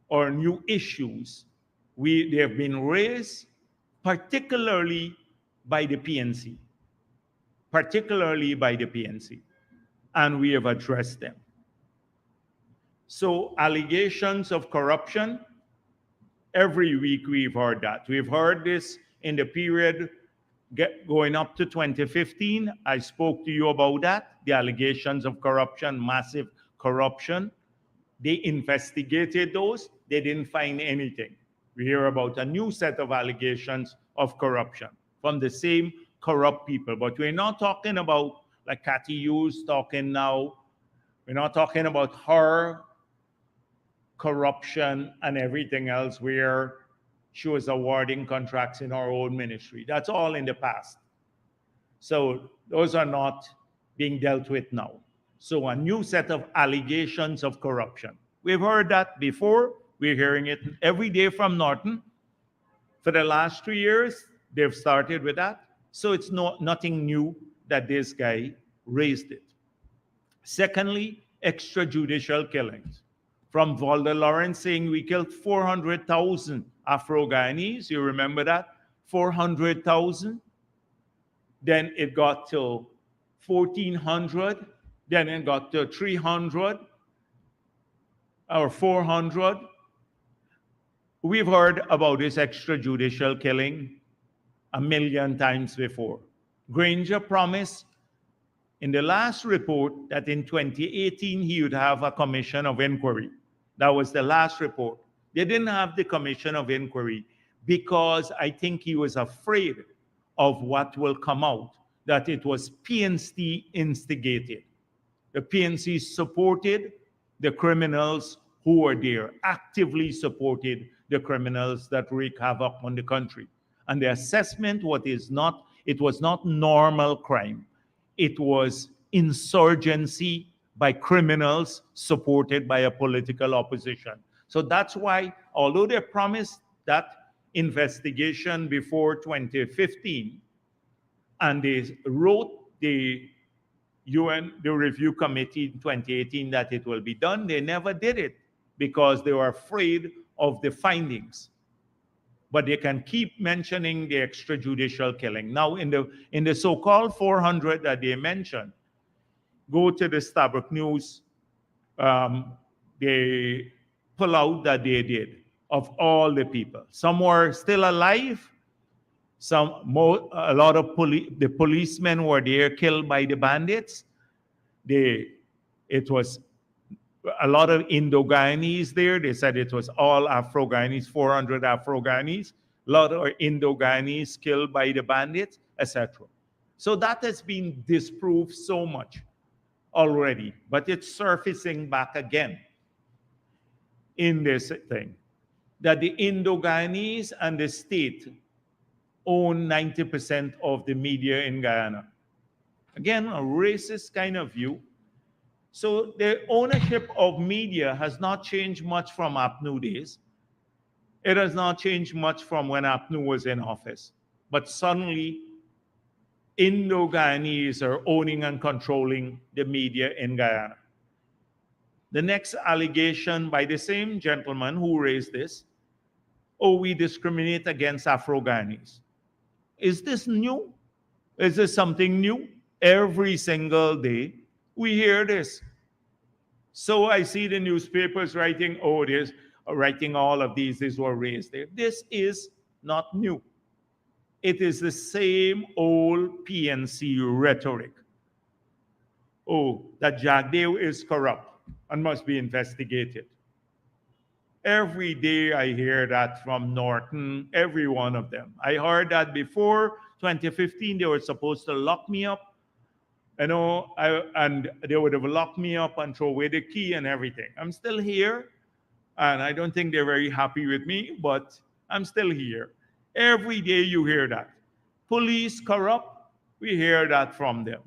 Speaker 4: or new issues. They have been raised particularly by the PNC, and we have addressed them. So allegations of corruption, every week we've heard that. We've heard this in the period going up to 2015. I spoke to you about that, the allegations of corruption, massive corruption. They investigated those. They didn't find anything. We hear about a new set of allegations of corruption from the same corrupt people. But we're not talking about, like Cathy Hughes talking now, we're not talking about her corruption and everything else where she was awarding contracts in her own ministry. That's all in the past. So those are not being dealt with now. So a new set of allegations of corruption. We've heard that before. We're hearing it every day from Norton. For the last 3 years, they've started with that. So it's nothing new that this guy raised it. Secondly, extrajudicial killings. From Valda Lawrence saying we killed 400,000 Afro-Guyanese. You remember that? 400,000. Then it got to 1,400. Then it got to 300 or 400. We've heard about this extrajudicial killing 1 million times before. Granger promised in the last report that in 2018 he would have a commission of inquiry. That was the last report. They didn't have the commission of inquiry because I think he was afraid of what will come out, that it was PNC instigated. The PNC supported the criminals who were there, actively supported the criminals that wreak havoc on the country. And the assessment, it was not normal crime. It was insurgency by criminals supported by a political opposition. So that's why, although they promised that investigation before 2015, and they wrote the UN, the review committee in 2018 that it will be done, they never did it because they were afraid of the findings. But they can keep mentioning the extrajudicial killing. Now, in the so-called 400 that they mentioned, go to the Stabroek News, they pull out that they did of all the people. Some were still alive. A lot of the policemen were there killed by the bandits. It was a lot of Indo-Guyanese there. They said it was all Afro-Guyanese, 400 Afro-Guyanese. A lot of Indo-Guyanese killed by the bandits, etc. So that has been disproved so much already, but it's surfacing back again in this thing, that the Indo-Guyanese and the state own 90% of the media in Guyana. Again, a racist kind of view. So the ownership of media has not changed much from APNU days. It has not changed much from when APNU was in office. But suddenly, Indo-Guyanese are owning and controlling the media in Guyana. The next allegation by the same gentleman who raised this, oh, we discriminate against Afro-Guyanese. Is this new? Is this something new? Every single day, we hear this. So I see the newspapers writing, oh, there's writing all of these were raised there. This is not new. It is the same old PNC rhetoric. Oh, that Jagdeo is corrupt and must be investigated. Every day I hear that from Norton, every one of them. I heard that before 2015, they were supposed to lock me up, and they would have locked me up and throw away the key and everything. I'm still here, and I don't think they're very happy with me, but I'm still here. Every day you hear that. Police corrupt, we hear that from them.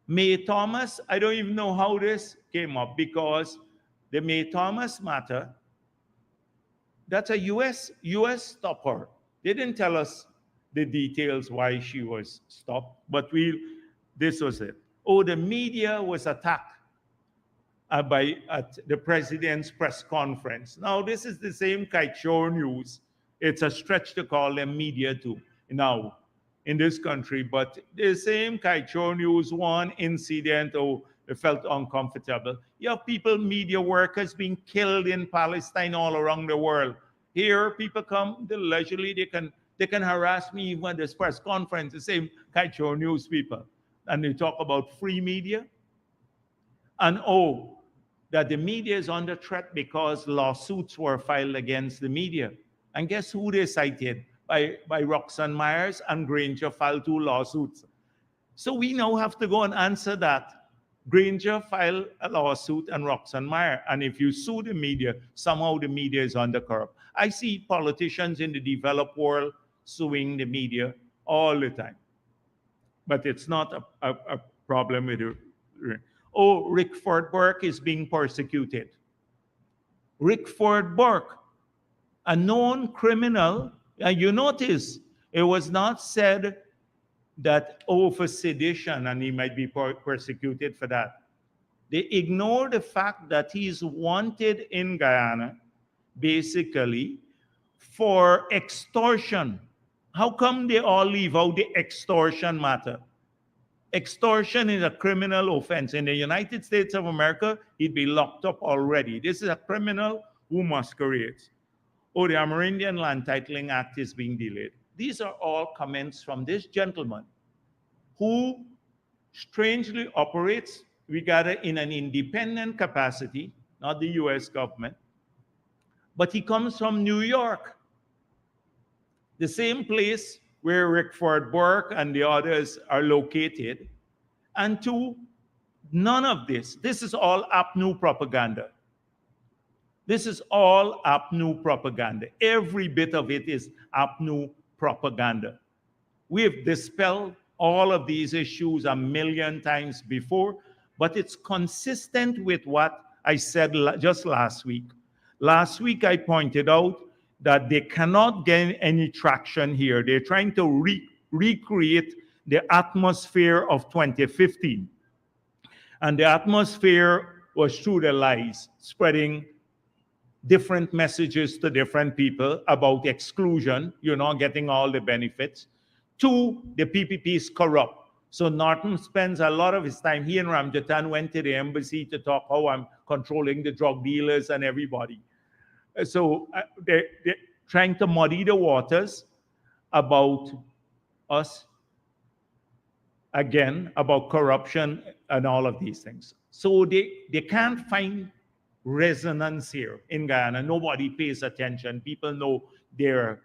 Speaker 4: May Thomas, I don't even know how this came up, because the May Thomas matter, that's a US stopper. They didn't tell us the details why she was stopped, but this was it. Oh, the media was attacked at the president's press conference. Now, this is the same Kaichor News. It's a stretch to call them media too now in this country, but the same Kaichor News, one incident, oh, it felt uncomfortable. You have people, media workers being killed in Palestine all around the world. Here, people come leisurely, they can harass me even at this press conference, the same Kaichor News people. And they talk about free media. And oh, that the media is under threat because lawsuits were filed against the media. And guess who they cited? By Roxanne Myers and Granger filed 2 lawsuits. So we now have to go and answer that. Granger filed a lawsuit and Roxanne Meyer. And if you sue the media, somehow the media is under corrupt. I see politicians in the developed world suing the media all the time. But it's not a problem with it. Oh, Rickford Burke is being persecuted. Rickford Burke, a known criminal, and you notice it was not said that, oh, for sedition, and he might be persecuted for that. They ignore the fact that he's wanted in Guyana, basically, for extortion. How come they all leave out the extortion matter? Extortion is a criminal offense. In the United States of America, he'd be locked up already. This is a criminal who masquerades. Oh, the Amerindian Land Titling Act is being delayed. These are all comments from this gentleman who strangely operates, we gather, in an independent capacity, not the US government, but he comes from New York, the same place where Rickford Burke and the others are located. And 2, none of this is all APNU propaganda. This is all APNU propaganda. Every bit of it is APNU propaganda. We have dispelled all of these issues a million times before, but it's consistent with what I said just last week. Last week, I pointed out that they cannot gain any traction here. They're trying to recreate the atmosphere of 2015. And the atmosphere was through the lies, spreading different messages to different people about exclusion. You're not getting all the benefits. 2, the PPP is corrupt. So Norton spends a lot of his time. He and Ramjatan went to the embassy to talk how I'm controlling the drug dealers and everybody. So they're trying to muddy the waters about us, again, about corruption and all of these things. So they can't find resonance here in Guyana. Nobody pays attention. People know they're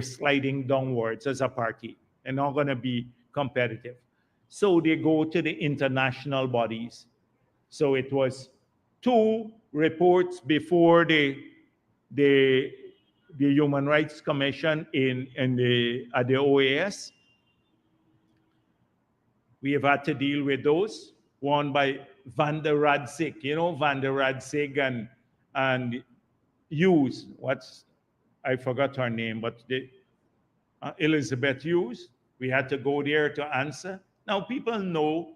Speaker 4: sliding downwards as a party and not going to be competitive. So they go to the international bodies. So it was 2 reports before the Human Rights Commission at the OAS. We have had to deal with those. won by Van der Radzig, Van der Radzig and Hughes. I forgot her name, but Elizabeth Hughes. We had to go there to answer. Now people know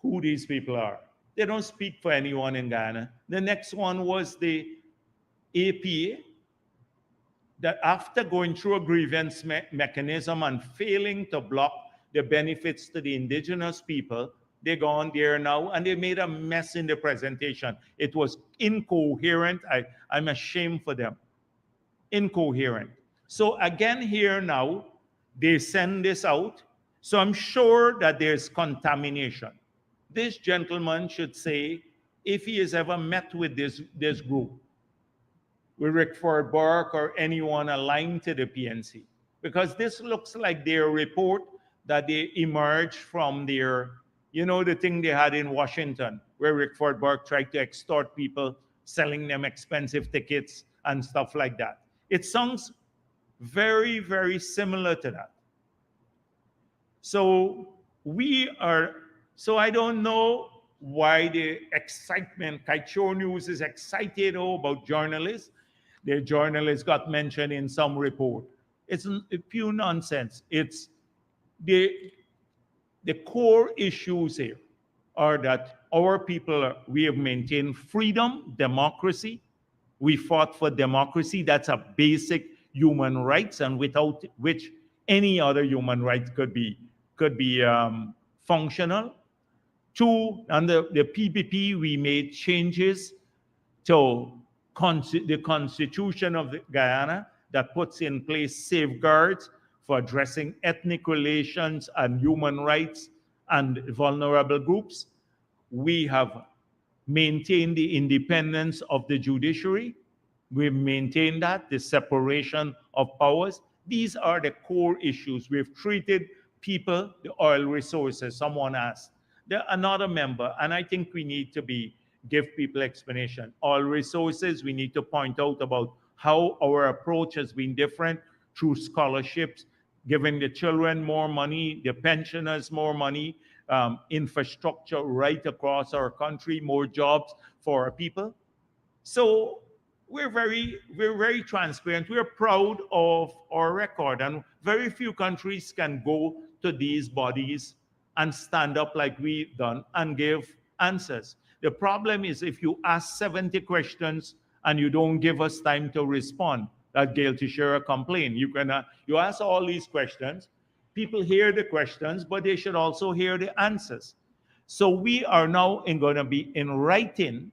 Speaker 4: who these people are. They don't speak for anyone in Ghana. The next one was the APA, that after going through a grievance mechanism and failing to block the benefits to the indigenous people, they go on there now and they made a mess in the presentation. It was incoherent. I'm ashamed for them. Incoherent. So again here now, they send this out. So I'm sure that there's contamination. This gentleman should say if he has ever met with this group, with Rickford Burke or anyone aligned to the PNC. Because this looks like their report that they emerged from the thing they had in Washington, where Rickford Burke tried to extort people, selling them expensive tickets and stuff like that. It sounds very, very similar to that. So I don't know why the excitement, Kaichor News is excited about journalists. The journalists got mentioned in some report. It's pure nonsense. It's the core issues here are that our people, we have maintained freedom, democracy. We fought for democracy. That's a basic human rights, and without which any other human rights could be functional. Two, under the PPP, we made changes to the Constitution of Guyana that puts in place safeguards for addressing ethnic relations and human rights and vulnerable groups. We have maintained the independence of the judiciary. We've maintained that, the separation of powers. These are the core issues. We've treated people, the oil resources. Someone asked. Another member, and I think we need to give people explanation. Oil resources, we need to point out about how our approach has been different through scholarships, giving the children more money, the pensioners more money, infrastructure right across our country, more jobs for our people. So we're very transparent. We're proud of our record, and very few countries can go to these bodies and stand up like we've done and give answers. The problem is if you ask 70 questions and you don't give us time to respond, that Gail Teixeira complained. You ask all these questions, people hear the questions, but they should also hear the answers. So we are now going to be in writing,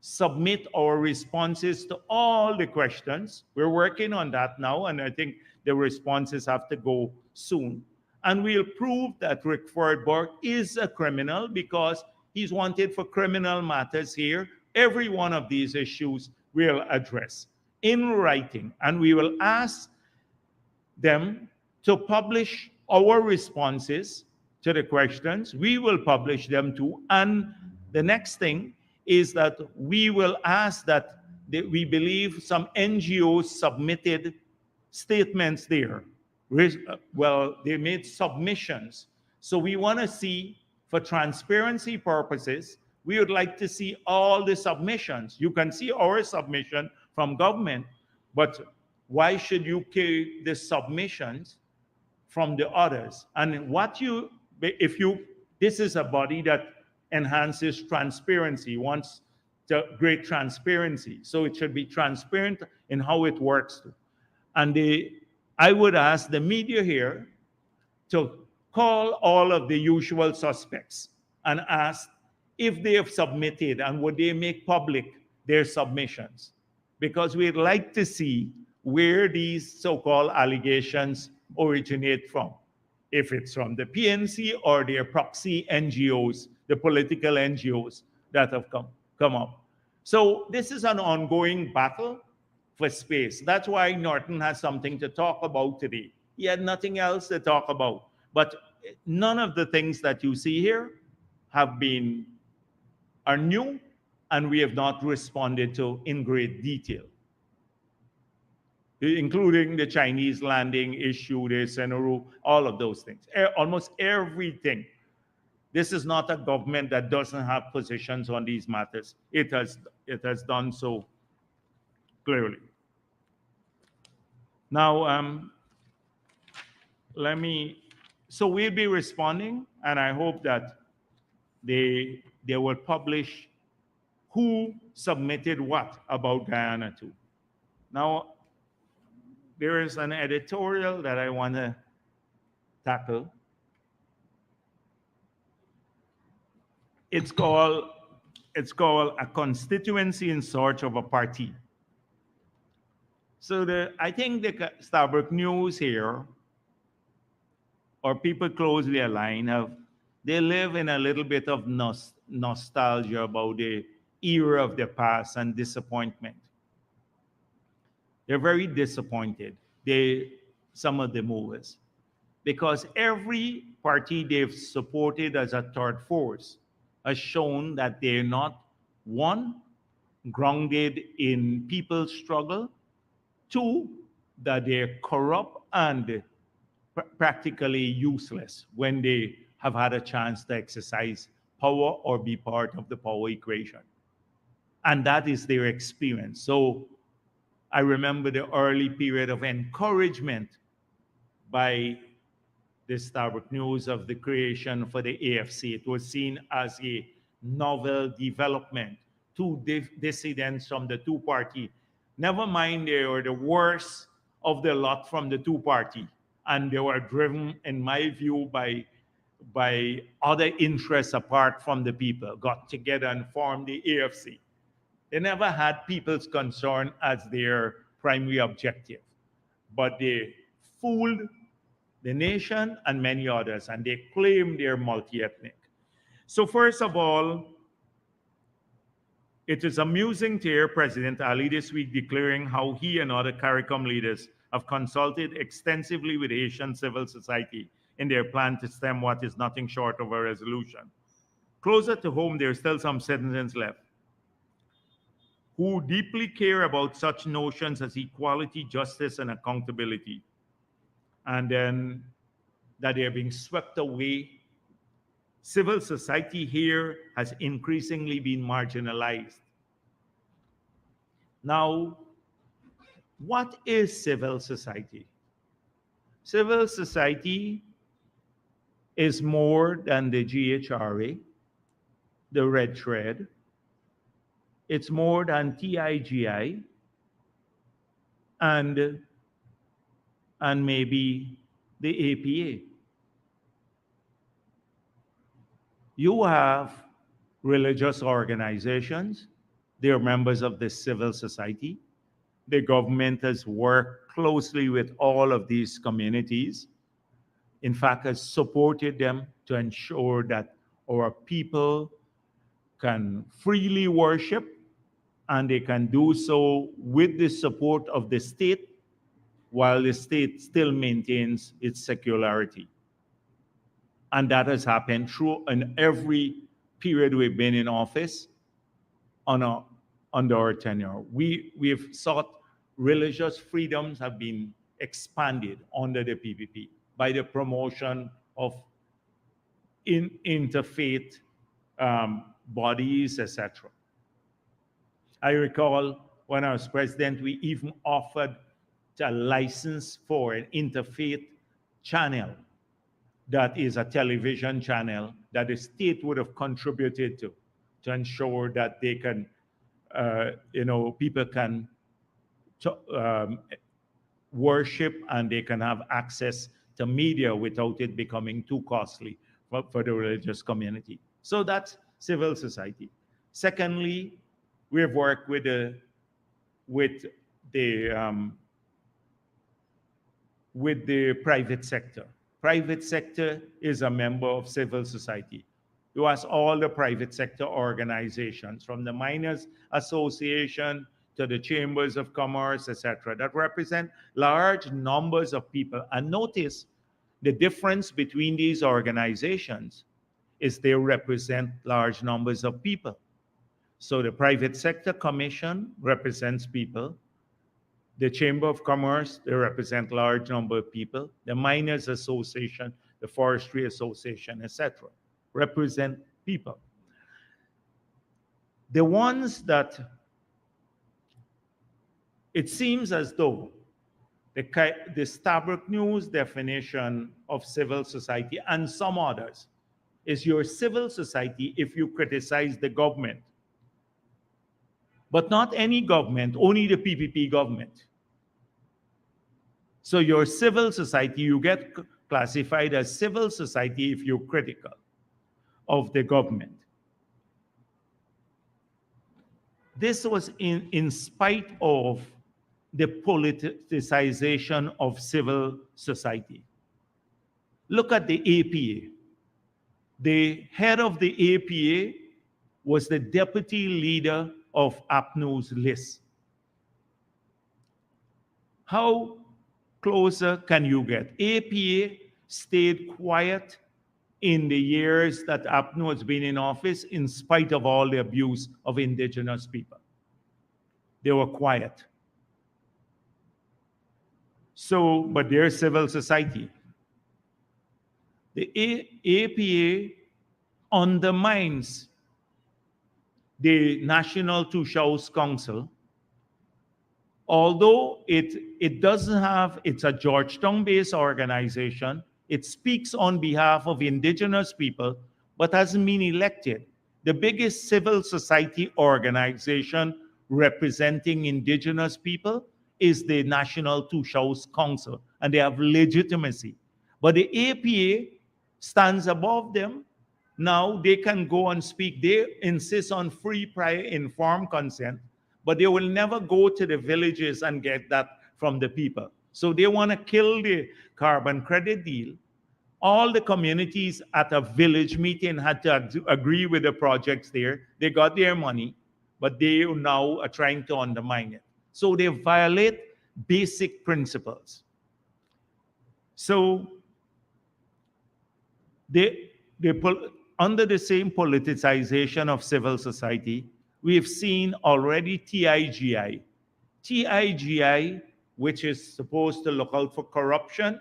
Speaker 4: submit our responses to all the questions. We're working on that now, and I think the responses have to go soon. And we'll prove that Rickford Burke is a criminal because he's wanted for criminal matters here. Every one of these issues we'll address in writing, and we will ask them to publish our responses to the questions. We will publish them too. And the next thing is that we will ask that we believe some NGOs submitted statements there. Well, they made submissions. So we want to see, for transparency purposes, we would like to see all the submissions. You can see our submission from government, but why should you carry the submissions from the others? And this is a body that enhances transparency, wants great transparency. So it should be transparent in how it works. And I would ask the media here to call all of the usual suspects and ask if they have submitted and would they make public their submissions. Because we'd like to see where these so-called allegations originate from. If it's from the PNC or their proxy NGOs, the political NGOs that have come up. So this is an ongoing battle for space. That's why Norton has something to talk about today. He had nothing else to talk about. But none of the things that you see here are new, and we have not responded to in great detail, including the Chinese landing issue, the Senaru, all of those things. Almost everything This is not a government that doesn't have positions on these matters. It has done so clearly. Now, let me. So we'll be responding, and I hope that they will publish who submitted what about Guyana 2. Now, there is an editorial that I want to tackle. It's called A Constituency in Search of a Party. So I think the Starbuck News here, or people closely aligned, they live in a little bit of nostalgia about the era of the past and disappointment. They're very disappointed, some of the movers, because every party they've supported as a third force has shown that they're not, one, grounded in people's struggle, two, that they're corrupt and practically useless when they have had a chance to exercise power or be part of the power equation. And that is their experience. So I remember the early period of encouragement by the Starbuck News of the creation for the AFC. It was seen as a novel development. Two dissidents from the two-party. Never mind, they were the worst of the lot from the two-party. And they were driven, in my view, by other interests apart from the people, got together and formed the AFC. They never had people's concern as their primary objective, but they fooled the nation and many others, and they claim they're multi-ethnic. So first of all, it is amusing to hear President Ali this week declaring how he and other CARICOM leaders have consulted extensively with Haitian civil society in their plan to stem what is nothing short of a resolution. Closer to home, there are still some citizens left who deeply care about such notions as equality, justice, and accountability, and then that they are being swept away. Civil society here has increasingly been marginalized. Now, what is civil society? Civil society is more than the GHRA, the Red Thread. It's more than TIGI and maybe the APA. You have religious organizations. They're members of the civil society. The government has worked closely with all of these communities. In fact, has supported them to ensure that our people can freely worship, and they can do so with the support of the state, while the state still maintains its secularity. And that has happened through in every period we've been in office under our tenure. We've sought religious freedoms have been expanded under the PPP by the promotion of interfaith bodies, etc. I recall when I was president, we even offered a license for an interfaith channel that is a television channel that the state would have contributed to ensure that they can, people can worship and they can have access to media without it becoming too costly for the religious community. So that's civil society. Secondly, we've worked with the private sector. Private sector is a member of civil society. You ask all the private sector organizations, from the Miners Association to the Chambers of Commerce, etc., that represent large numbers of people. And notice the difference between these organizations is they represent large numbers of people. So the Private Sector Commission represents people. The Chamber of Commerce, they represent large number of people. The Miners Association, the Forestry Association, etc. represent people. The ones that it seems as though the Stabrook News definition of civil society and some others is your civil society if you criticize the government. But not any government, only the PPP government. So your civil society, you get classified as civil society if you're critical of the government. This was in spite of the politicization of civil society. Look at the APA. The head of the APA was the deputy leader of APNU's list. How closer can you get? APA stayed quiet in the years that APNU has been in office in spite of all the abuse of indigenous people. They were quiet. So, but they're civil society. The APA undermines the National Two-Shows Council, although it doesn't have, it's a Georgetown-based organization. It speaks on behalf of indigenous people, but hasn't been elected. The biggest civil society organization representing indigenous people is the National Two-Shows Council, and they have legitimacy. But the APA stands above them. Now they can go and speak. They insist on free, prior, informed consent, but they will never go to the villages and get that from the people. So they want to kill the carbon credit deal. All the communities at a village meeting had to agree with the projects there. They got their money, but they now are trying to undermine it. So they violate basic principles. So under the same politicization of civil society, we have seen already TIGI. TIGI, which is supposed to look out for corruption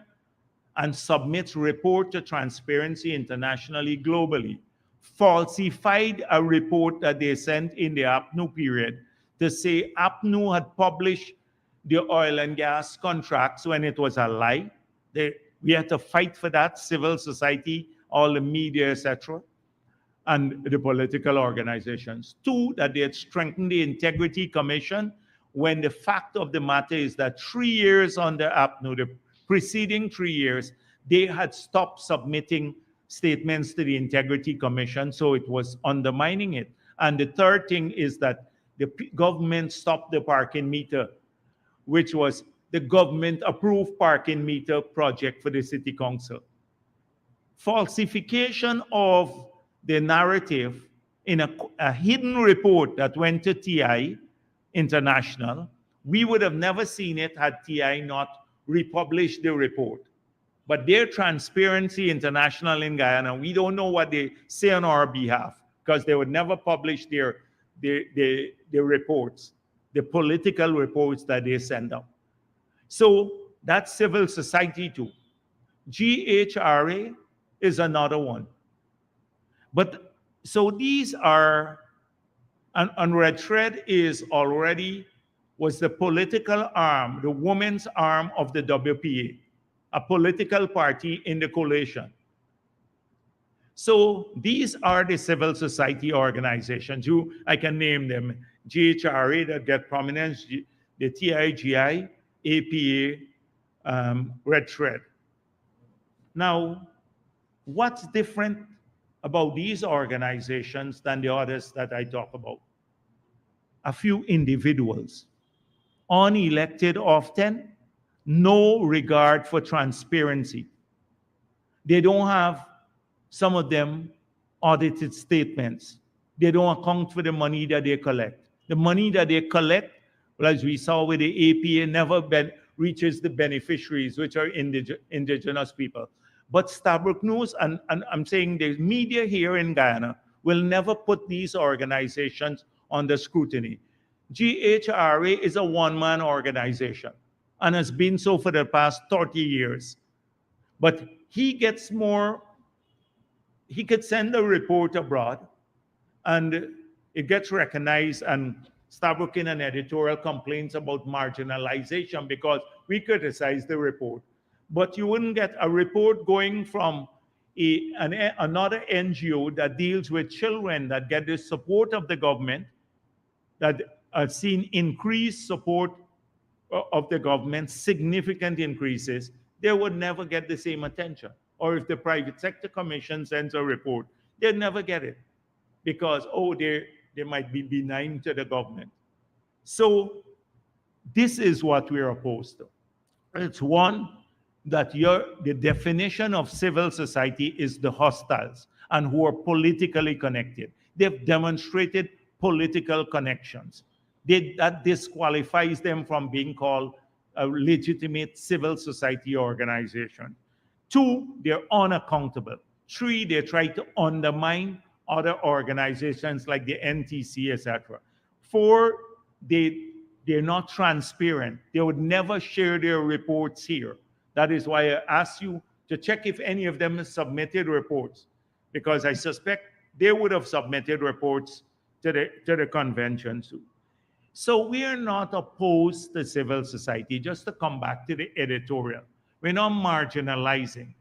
Speaker 4: and submits report to Transparency Internationally globally, falsified a report that they sent in the APNU period to say APNU had published the oil and gas contracts when it was a lie. We had to fight for that, civil society, all the media, etc., and the political organizations. Two, that they had strengthened the Integrity Commission when the fact of the matter is that 3 years under APNU, the preceding 3 years, they had stopped submitting statements to the Integrity Commission, so it was undermining it. And the third thing is that the government stopped the parking meter, which was the government-approved parking meter project for the city council. Falsification of the narrative in a hidden report that went to TI International. We would have never seen it had TI not republished the report. But their Transparency International in Guyana, we don't know what they say on our behalf because they would never publish their reports, the political reports that they send out. So that's civil society too. GHRA is another one. But so these are, and Red Thread was the political arm, the women's arm of the WPA, a political party in the coalition. So these are the civil society organizations. I can name them: GHRA that get prominence, the TIGI, APA, Red Thread. Now, what's different about these organizations than the others that I talk about? A few individuals, unelected often, no regard for transparency. They don't have, some of them, audited statements. They don't account for the money that they collect. The money that they collect, well, as we saw with the APA, never reaches the beneficiaries, which are indigenous people. But Stabrook News, and I'm saying the media here in Guyana, will never put these organizations under scrutiny. GHRA is a one-man organization and has been so for the past 30 years. But he gets more he could send a report abroad and it gets recognized and start working on editorial complaints about marginalization because we criticize the report. But you wouldn't get a report going from another NGO that deals with children that get the support of the government, that have seen increased support of the government, significant increases. They would never get the same attention. Or if the private sector commission sends a report, they'd never get it because, oh, they might be benign to the government. So this is what we're opposed to. It's one, that the definition of civil society is the hostiles and who are politically connected. They've demonstrated political connections. That disqualifies them from being called a legitimate civil society organization. Two, they're unaccountable. Three, they try to undermine other organizations like the NTC, etc. Four, they're not transparent. They would never share their reports here. That is why I asked you to check if any of them submitted reports, because I suspect they would have submitted reports to the convention soon. So we are not opposed to civil society. Just to come back to the editorial, we're not marginalizing.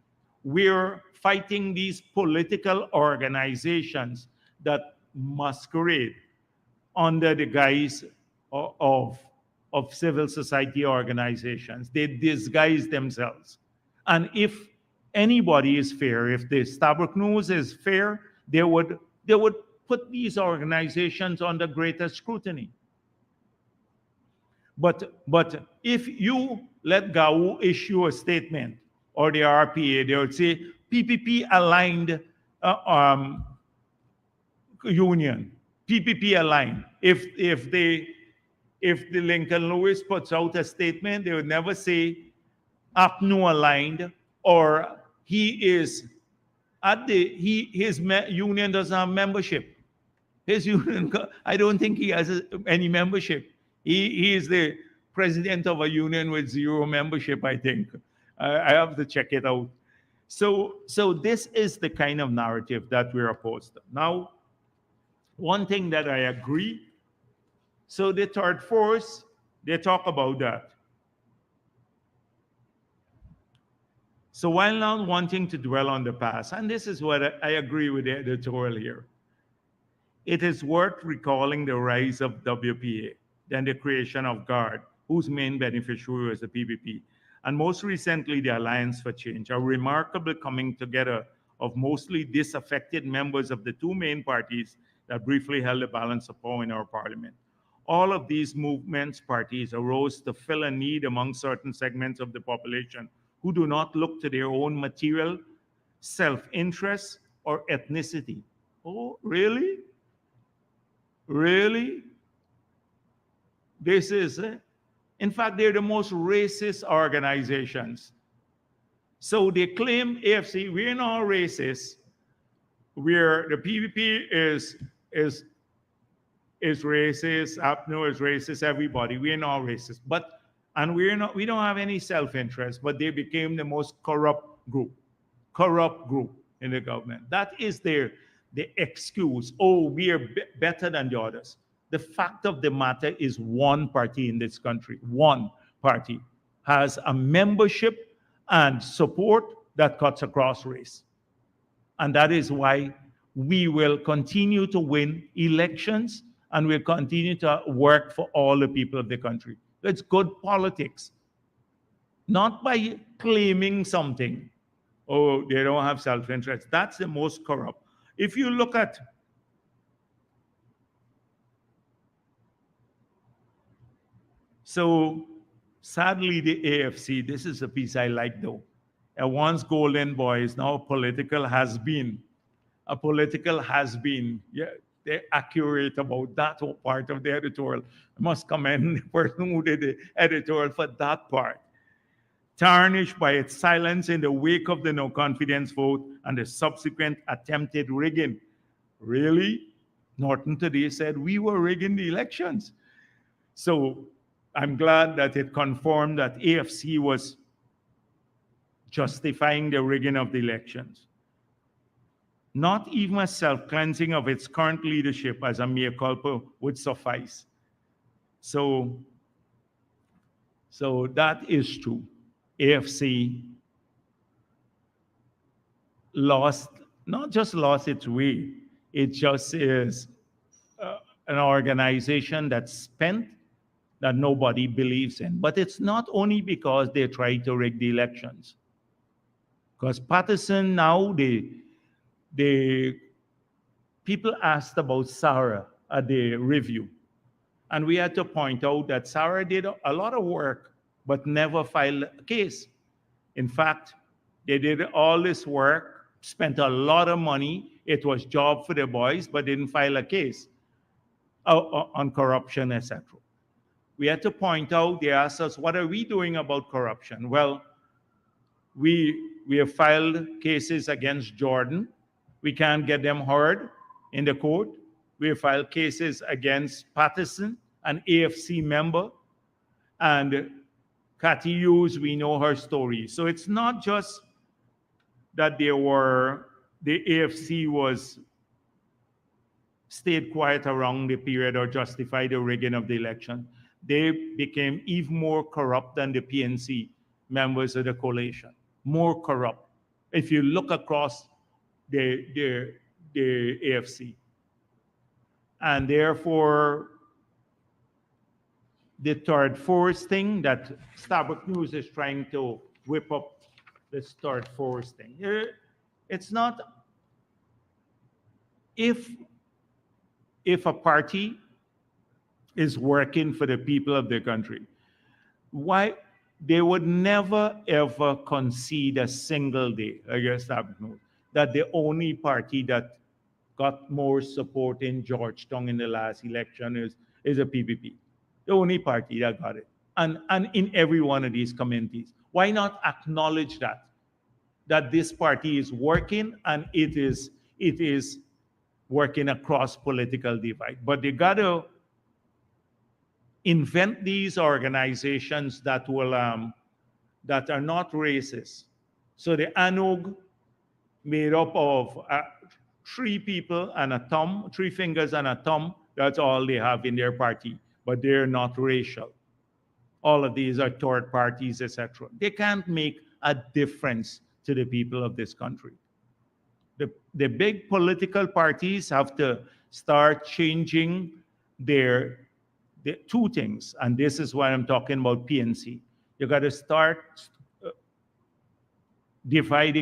Speaker 4: We're fighting these political organizations that masquerade under the guise of civil society organizations. They disguise themselves. And if anybody is fair, if the Stabroek News is fair, they would put these organizations under greater scrutiny. But if you let GAU issue a statement, or the RPA, they would say PPP aligned union, PPP aligned. If the Lincoln Lewis puts out a statement, they would never say APNU aligned, or his union doesn't have membership. His union, I don't think he has any membership. He is the president of a union with zero membership, I think. I have to check it out. So this is the kind of narrative that we're opposed to. Now, one thing that I agree, so the third force, they talk about that. So while not wanting to dwell on the past, and this is what I agree with the editorial here, it is worth recalling the rise of WPA, then the creation of GUARD, whose main beneficiary was the PPP, and most recently the Alliance for Change, a remarkable coming together of mostly disaffected members of the two main parties that briefly held the balance of power in our parliament. All of these movements, parties, arose to fill a need among certain segments of the population who do not look to their own material self-interest or ethnicity. Oh, really? Really? This is, in fact, they're the most racist organizations. So they claim, AFC, we're not racist. We're, the PPP is racist, APNO is racist, everybody. We're not racist. And we don't have any self-interest, but they became the most corrupt group in the government. That is the excuse. Oh, we are better than the others. The fact of the matter is one party in this country, one party, has a membership and support that cuts across race. And that is why we will continue to win elections and we'll continue to work for all the people of the country. It's good politics. Not by claiming something. Oh, they don't have self-interest. That's the most corrupt. If you look at so sadly, the AFC, this is a piece I like though. A once golden boy is now a political has-been. A political has-been. Yeah, they're accurate about that whole part of the editorial. I must commend the person who did the editorial for that part. Tarnished by its silence in the wake of the no confidence vote and the subsequent attempted rigging. Really? Norton today said we were rigging the elections. So I'm glad that it confirmed that AFC was justifying the rigging of the elections. Not even a self-cleansing of its current leadership as a mea culpa would suffice. So, so that is true. AFC lost, not just lost its way, it just is an organization that's spent, that nobody believes in. But it's not only because they try to rig the elections. Because Patterson now, they people asked about Sarah at the review. And we had to point out that Sarah did a lot of work, but never filed a case. In fact, they did all this work, spent a lot of money. It was job for the boys, but didn't file a case on corruption, etc. We had to point out, they asked us, what are we doing about corruption? Well, we have filed cases against Jordan. We can't get them heard in the court. We have filed cases against Patterson, an AFC member, and Cathy Hughes, we know her story. So it's not just that the AFC stayed quiet around the period or justified the rigging of the election. They became even more corrupt than the PNC members of the coalition, more corrupt. If you look across the AFC. And therefore, the third force thing that Starbuck News is trying to whip up, this third force thing. It's not, if a party is working for the people of the country, why they would never ever concede a single day, I guess, that the only party that got more support in Georgetown in the last election is a PPP. The only party that got it. And in every one of these communities. Why not acknowledge that this party is working and it is working across political divide? But they got to invent these organizations that will that are not racist. So the ANOG, made up of 3 people and a thumb, 3 fingers and a thumb, that's all they have in their party, but they're not racial. All of these are third parties, etc. They can't make a difference to the people of this country. The big political parties have to start changing the 2 things, and this is why I'm talking about PNC. You got to start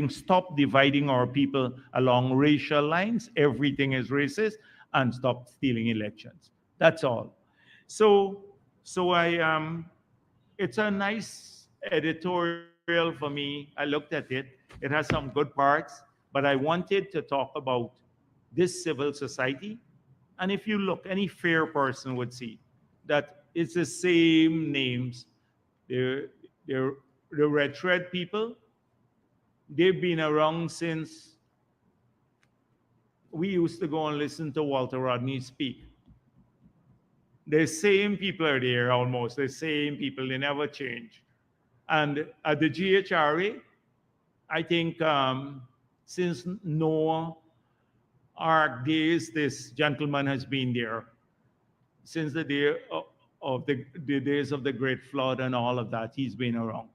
Speaker 4: stop dividing our people along racial lines. Everything is racist, and stop stealing elections. That's all. So it's a nice editorial for me. I looked at it. It has some good parts, but I wanted to talk about this civil society. And if you look, any fair person would see that it's the same names. They're the red thread people. They've been around since we used to go and listen to Walter Rodney speak. The same people are there almost, the same people, they never change. And at the GHRA, I think since Noah Ark days, this gentleman has been there. Since the day of the days of the Great Flood and all of that, he's been around.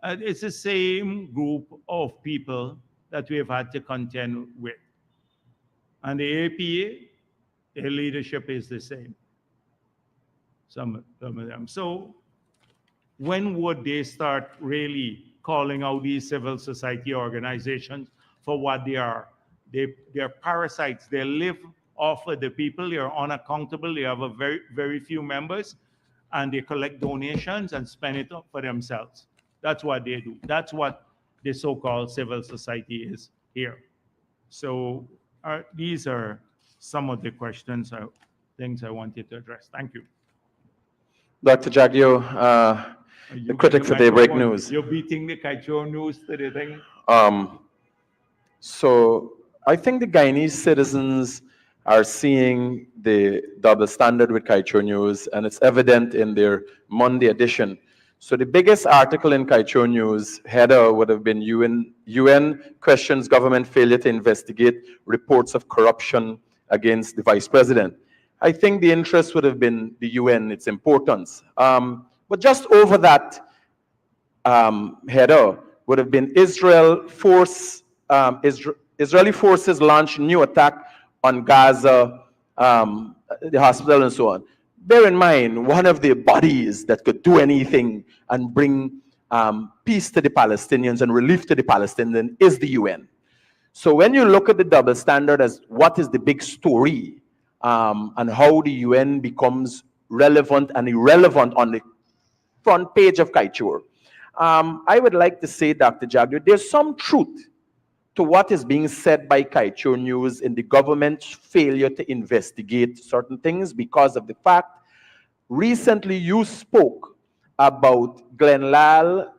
Speaker 4: It's the same group of people that we have had to contend with. And the APA, their leadership is the same. Some of them. So when would they start really calling out these civil society organizations for what they are? They're parasites. They live off of the people. They're unaccountable. They have a very, very few members, and they collect donations and spend it for themselves. That's what they do. That's what the so-called civil society is here. So these are some of the questions, things I wanted to address. Thank you.
Speaker 5: Dr. Jagdeo, the critic for Daybreak News.
Speaker 4: You're beating the Kaichor News to the thing?
Speaker 5: So I think the Guyanese citizens are seeing the double standard with Kaichor News, and it's evident in their Monday edition. So the biggest article in Kaicho News header would have been UN questions government failure to investigate reports of corruption against the vice president. I think the interest would have been the UN, its importance. But just over that header would have been Israeli forces launch new attack on Gaza, the hospital and so on. Bear in mind, one of the bodies that could do anything and bring peace to the Palestinians and relief to the Palestinians is the UN. So when you look at the double standard as what is the big story and how the UN becomes relevant and irrelevant on the front page of Kaichur, I would like to say, Dr. Jagdeo, there's some truth to what is being said by Kaichur News in the government's failure to investigate certain things because of the fact recently you spoke about Glenn Lal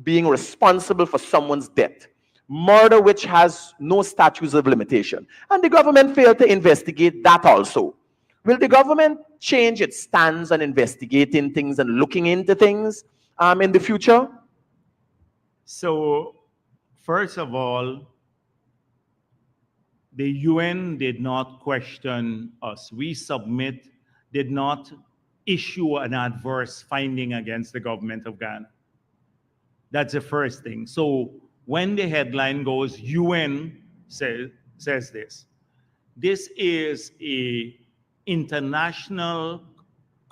Speaker 5: being responsible for someone's death, murder which has no statutes of limitation, and the government failed to investigate that also. Will the government change its stance on investigating things and looking into things in the future?
Speaker 4: So, first of all, the UN did not question us. We did not issue an adverse finding against the government of Ghana. That's the first thing. So when the headline goes, UN says this. This is a international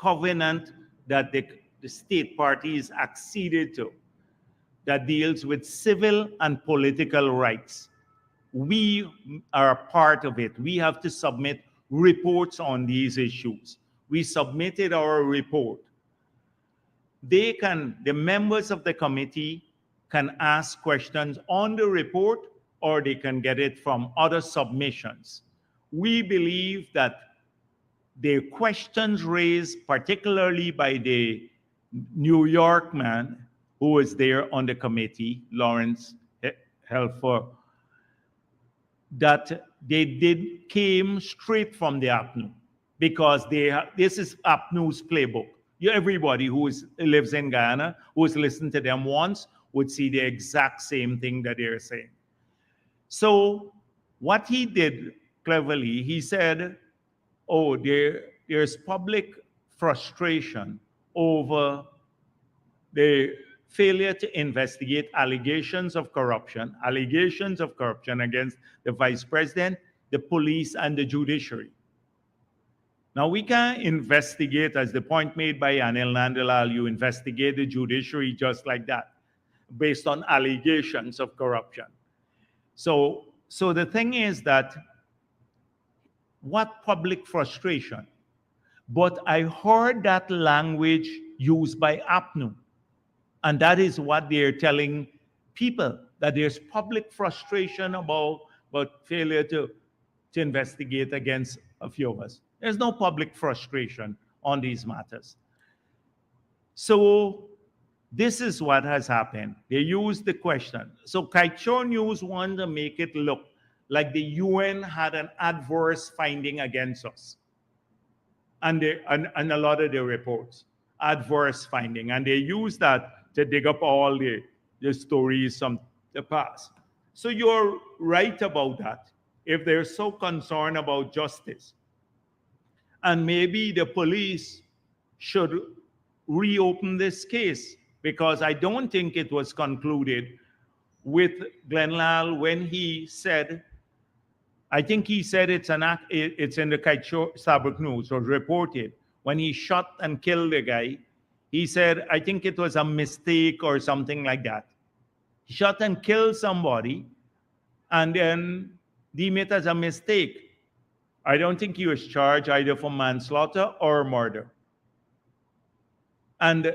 Speaker 4: covenant that the state parties acceded to that deals with civil and political rights. We are a part of it. We have to submit reports on these issues. We submitted our report. The members of the committee can ask questions on the report, or they can get it from other submissions. We believe that the questions raised, particularly by the New York man who was there on the committee, Lawrence Helfer, that they came straight from the APNU, because this is APNU's playbook. Everybody who lives in Guyana, who has listened to them once, would see the exact same thing that they're saying. So what he did cleverly, he said, oh, there's public frustration over the failure to investigate allegations of corruption against the vice president, the police, and the judiciary. Now, we can investigate, as the point made by Anil Nandalal, you investigate the judiciary just like that, based on allegations of corruption. So the thing is that, what public frustration? But I heard that language used by APNU, and that is what they're telling people, that there's public frustration about failure to investigate against a few of us. There's no public frustration on these matters. So this is what has happened. They used the question. So Kaichor News wanted to make it look like the UN had an adverse finding against us. And a lot of the reports, adverse finding. And they used that to dig up all the stories from the past. So you're right about that. If they're so concerned about justice, and maybe the police should reopen this case, because I don't think it was concluded with Glenn Lal when he said, I think he said it's in the Kaicho Sabuk News, was reported, when he shot and killed the guy, he said, I think it was a mistake or something like that. He shot and killed somebody and then deemed it as a mistake. I don't think he was charged either for manslaughter or murder. And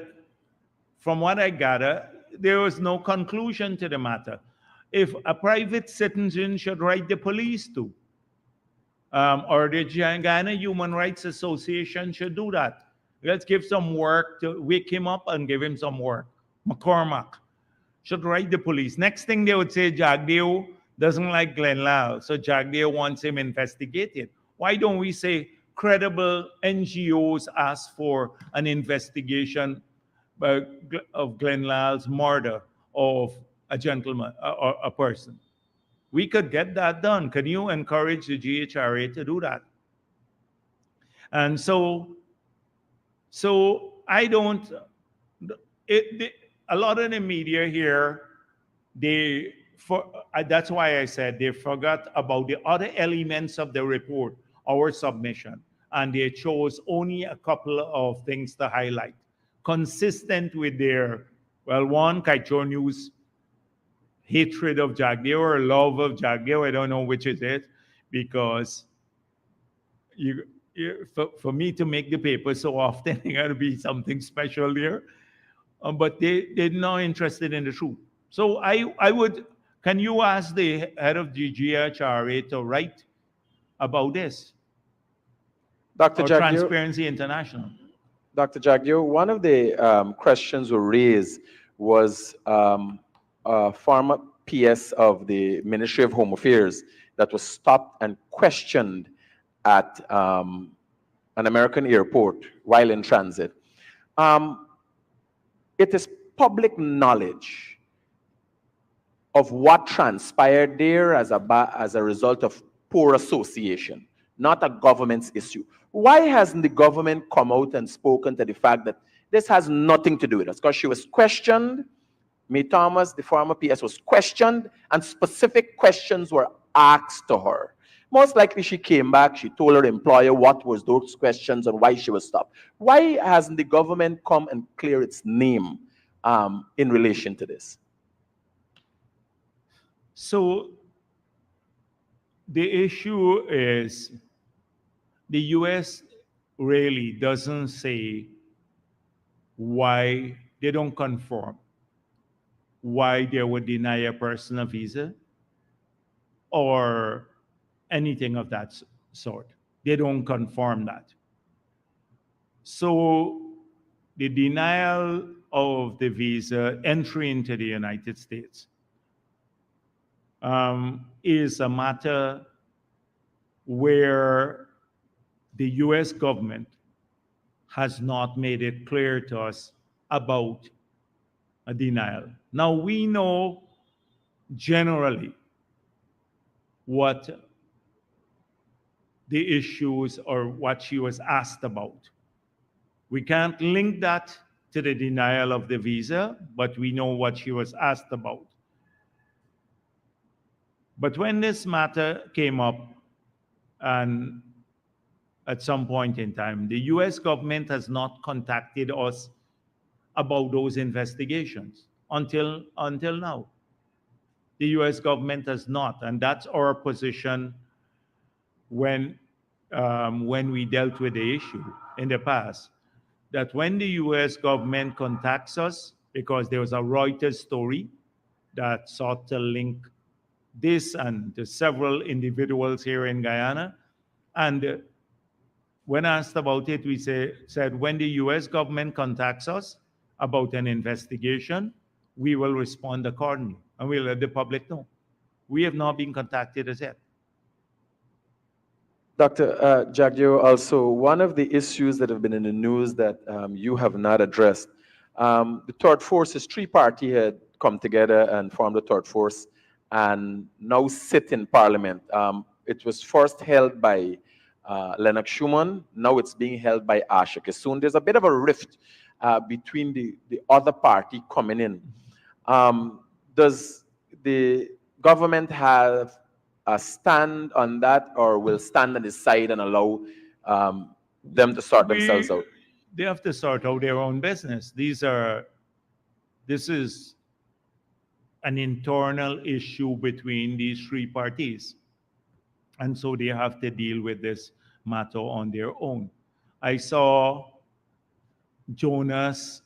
Speaker 4: from what I gather, there was no conclusion to the matter. If a private citizen should write the police to, or the Guyana Human Rights Association should do that. Let's give some work to wake him up and give him some work. McCormack should write the police. Next thing they would say, Jagdeo doesn't like Glenn Lal, so Jagdeo wants him investigated. Why don't we say credible NGOs ask for an investigation of Glenn Lyle's murder of a gentleman or a person. We could get that done. Can you encourage the GHRA to do that? And so I don't. A lot of the media here, that's why I said they forgot about the other elements of the report, our submission, and they chose only a couple of things to highlight, consistent with their, well, one, Kaichor News hatred of Jagdeo or love of Jagdeo. I don't know which it is, because for me to make the paper so often, it got to be something special there. But they're not interested in the truth. So I would, can you ask the head of the GHRA to write about this?
Speaker 5: Dr.
Speaker 4: Or
Speaker 5: Jagdeo,
Speaker 4: Transparency International.
Speaker 5: Dr. Jagdeo, one of the questions were raised was a former PS of the Ministry of Home Affairs that was stopped and questioned at an American airport while in transit. It is public knowledge of what transpired there as a result of poor association, not a government's issue. Why hasn't the government come out and spoken to the fact that this has nothing to do with us? Because she was questioned, May Thomas, the former PS, was questioned, and specific questions were asked to her. Most likely she came back, she told her employer what was those questions and why she was stopped. Why hasn't the government come and clear its name in relation to this?
Speaker 4: So the issue is the US really doesn't say why they don't conform, why they would deny a person a visa or anything of that sort. They don't confirm that. So the denial of the visa entry into the United States is a matter where the US government has not made it clear to us about a denial. Now, we know generally what the issues or what she was asked about. We can't link that to the denial of the visa, but we know what she was asked about. But when this matter came up, and at some point in time, the US government has not contacted us about those investigations until now. The US government has not, and that's our position when we dealt with the issue in the past, that when the US government contacts us, because there was a Reuters story that sought to link this and to several individuals here in Guyana, and when asked about it, we said when the US government contacts us about an investigation, we will respond accordingly and we'll let the public know. We have not been contacted as yet.
Speaker 5: Dr. Jagdeo, also, one of the issues that have been in the news that you have not addressed, the third force's three-party had come together and formed the third force and now sit in parliament. It was first held by Lennox Schumann, now it's being held by Asha Kissoon. There's a bit of a rift between the other party coming in. Does the government have a stand on that, or will stand on the side and allow them to sort themselves out?
Speaker 4: They have to sort out their own business. This is an internal issue between these three parties. And so they have to deal with this matter on their own. I saw Jonas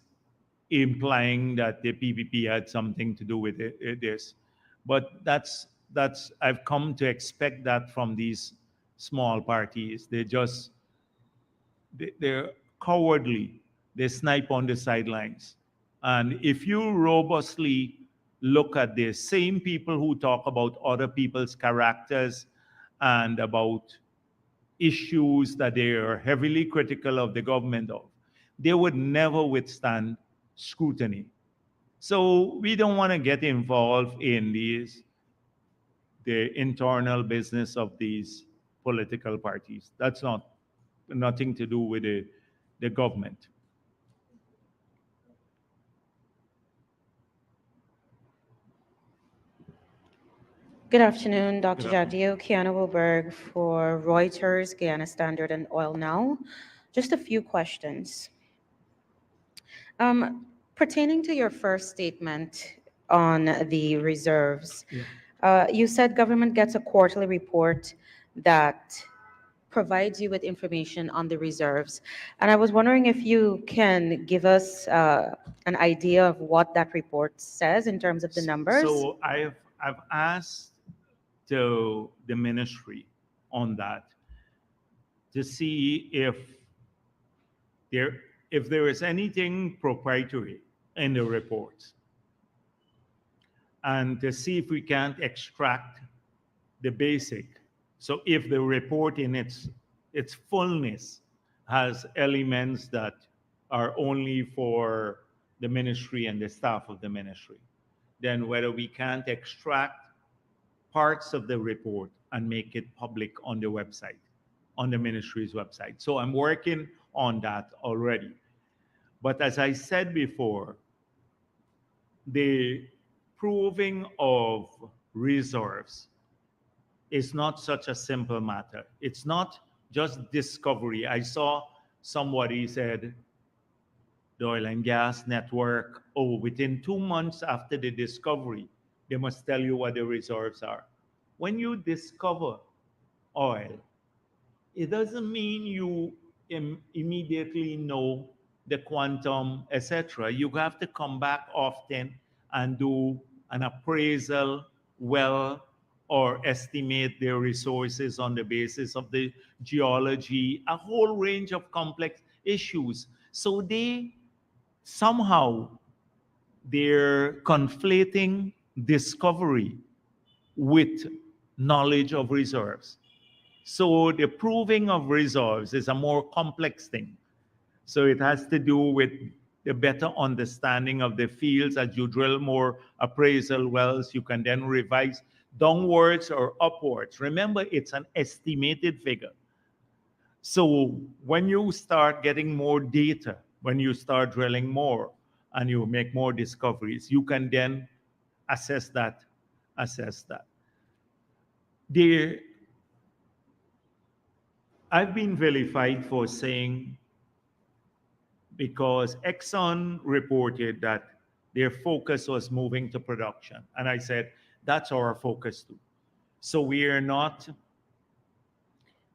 Speaker 4: implying that the PPP had something to do with this. But I've come to expect that from these small parties. They're cowardly. They snipe on the sidelines. And if you robustly look at the same people who talk about other people's characters and about issues that they are heavily critical of the government of, they would never withstand scrutiny. So we don't want to get involved in the internal business of these political parties. That's nothing to do with the government.
Speaker 6: Good afternoon,
Speaker 4: Good
Speaker 6: Dr.
Speaker 4: afternoon.
Speaker 6: Jagdeo, Kiana Wilberg for Reuters, Guyana Standard, and Oil Now. Just a few questions. Pertaining to your first statement on the reserves,
Speaker 4: Yeah.
Speaker 6: you said government gets a quarterly report that provides you with information on the reserves. And I was wondering if you can give us an idea of what that report says in terms of the numbers.
Speaker 4: So I've asked the ministry on that to see there if there is anything proprietary in the reports, and to see if we can't extract the basic. So if the report in its fullness has elements that are only for the ministry and the staff of the ministry, then whether we can't extract parts of the report and make it public on the website, on the ministry's website. So I'm working on that already. But as I said before, the proving of reserves is not such a simple matter. It's not just discovery. I saw somebody said the oil and gas network, oh, within 2 months after the discovery, they must tell you what the reserves are. When you discover oil, it doesn't mean you immediately know the quantum, etc. You have to come back often and do an appraisal well, or estimate their resources on the basis of the geology, a whole range of complex issues. So somehow they're conflating discovery with knowledge of reserves. So the proving of reserves is a more complex thing. So it has to do with the better understanding of the fields. As you drill more appraisal wells, you can then revise downwards or upwards. Remember, it's an estimated figure. So when you start getting more data, when you start drilling more and you make more discoveries, you can then assess that. I've been vilified for saying, because Exxon reported that their focus was moving to production. And I said, that's our focus too. So we are not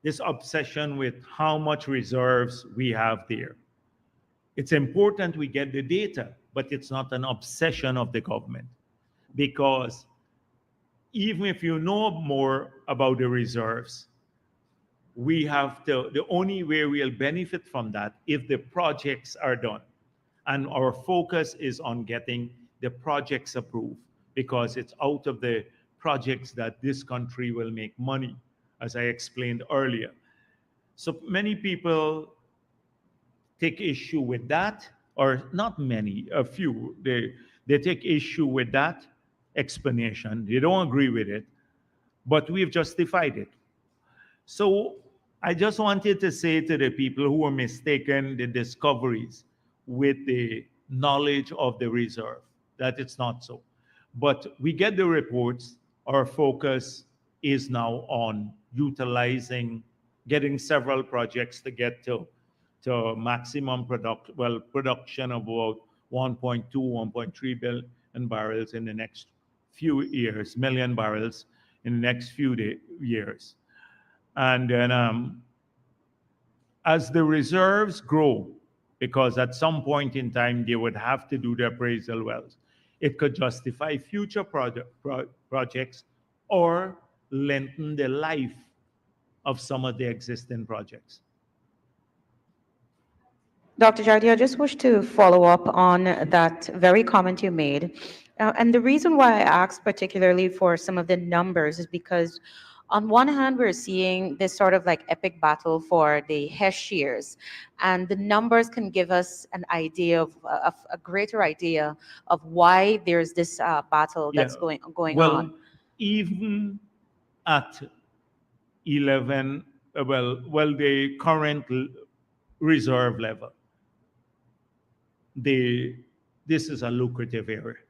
Speaker 4: this obsession with how much reserves we have there. It's important we get the data, but it's not an obsession of the government. Because even if you know more about the reserves, the only way we'll benefit from that if the projects are done. And our focus is on getting the projects approved, because it's out of the projects that this country will make money, as I explained earlier. So many people take issue with that, or not many, a few. They take issue with that explanation. They don't agree with it, but we've justified it. So I just wanted to say to the people who are mistaken the discoveries with the knowledge of the reserve that it's not so. But we get the reports. Our focus is now on utilizing, getting several projects to get to maximum production of about 1.2, 1.3 billion barrels in the next few years, million barrels in the next few years. And then as the reserves grow, because at some point in time they would have to do the appraisal wells, it could justify future projects or lengthen the life of some of the existing projects.
Speaker 6: Dr. Jardi, I just wish to follow up on that very comment you made. And the reason why I asked particularly for some of the numbers is because On one hand, we're seeing this sort of like epic battle for the Hess shares, and the numbers can give us an idea of a greater idea of why there's this battle
Speaker 4: Yeah.
Speaker 6: that's going
Speaker 4: Well,
Speaker 6: on.
Speaker 4: even at 11, the current reserve level, they this is a lucrative area.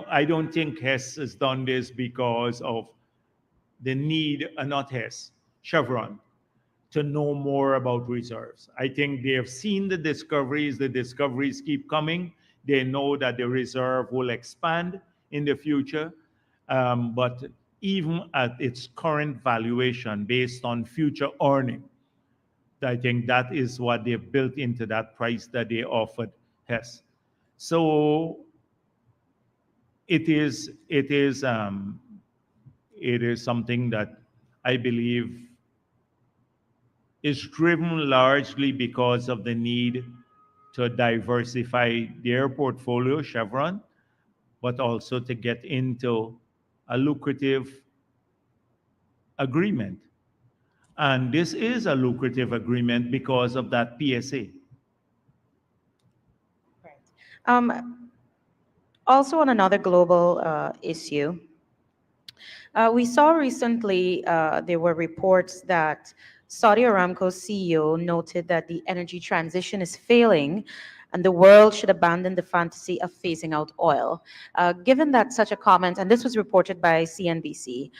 Speaker 4: I don't think Hess has done this because of the need, not Hess, Chevron, to know more about reserves. I think they have seen the discoveries keep coming. They know that the reserve will expand in the future. But even at its current valuation, based on future earning, I think that is what they built into that price that they offered Hess. So it is something that I believe is driven largely because of the need to diversify their portfolio, Chevron, but also to get into a lucrative agreement. And this is a lucrative agreement because of that PSA.
Speaker 6: Right. Also, on another global issue, we saw recently there were reports that Saudi Aramco's CEO noted that the energy transition is failing and the world should abandon the fantasy of phasing out oil. Given that such a comment, and this was reported by CNBC,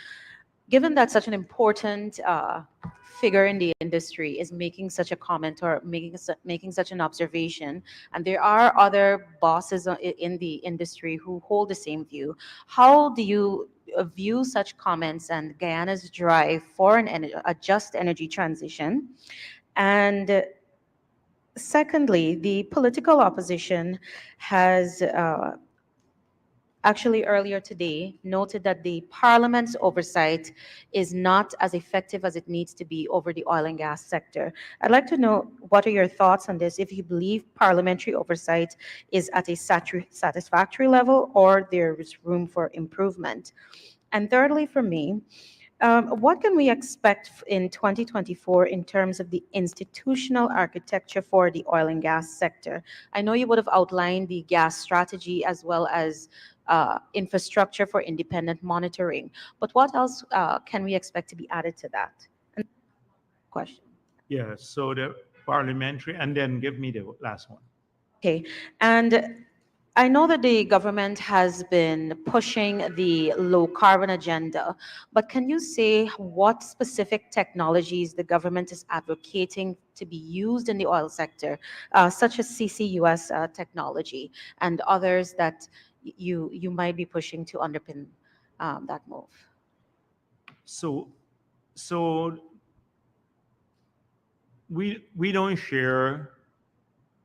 Speaker 6: given that such an important figure in the industry is making such a comment or making such an observation, and there are other bosses in the industry who hold the same view, how do you view such comments and Guyana's drive for a just energy transition? And secondly, the political opposition has actually earlier today noted that the parliament's oversight is not as effective as it needs to be over the oil and gas sector. I'd like to know what are your thoughts on this, if you believe parliamentary oversight is at a satisfactory level or there is room for improvement. And thirdly, for me, what can we expect in 2024 in terms of the institutional architecture for the oil and gas sector? I know you would have outlined the gas strategy as well as infrastructure for independent monitoring, but what else can we expect to be added to that? And question.
Speaker 4: Yeah, so the parliamentary, and then give me the last one.
Speaker 6: Okay, and I know that the government has been pushing the low carbon agenda, but can you say what specific technologies the government is advocating to be used in the oil sector, such as CCUS technology and others that you might be pushing to underpin that move?
Speaker 4: So, so we don't share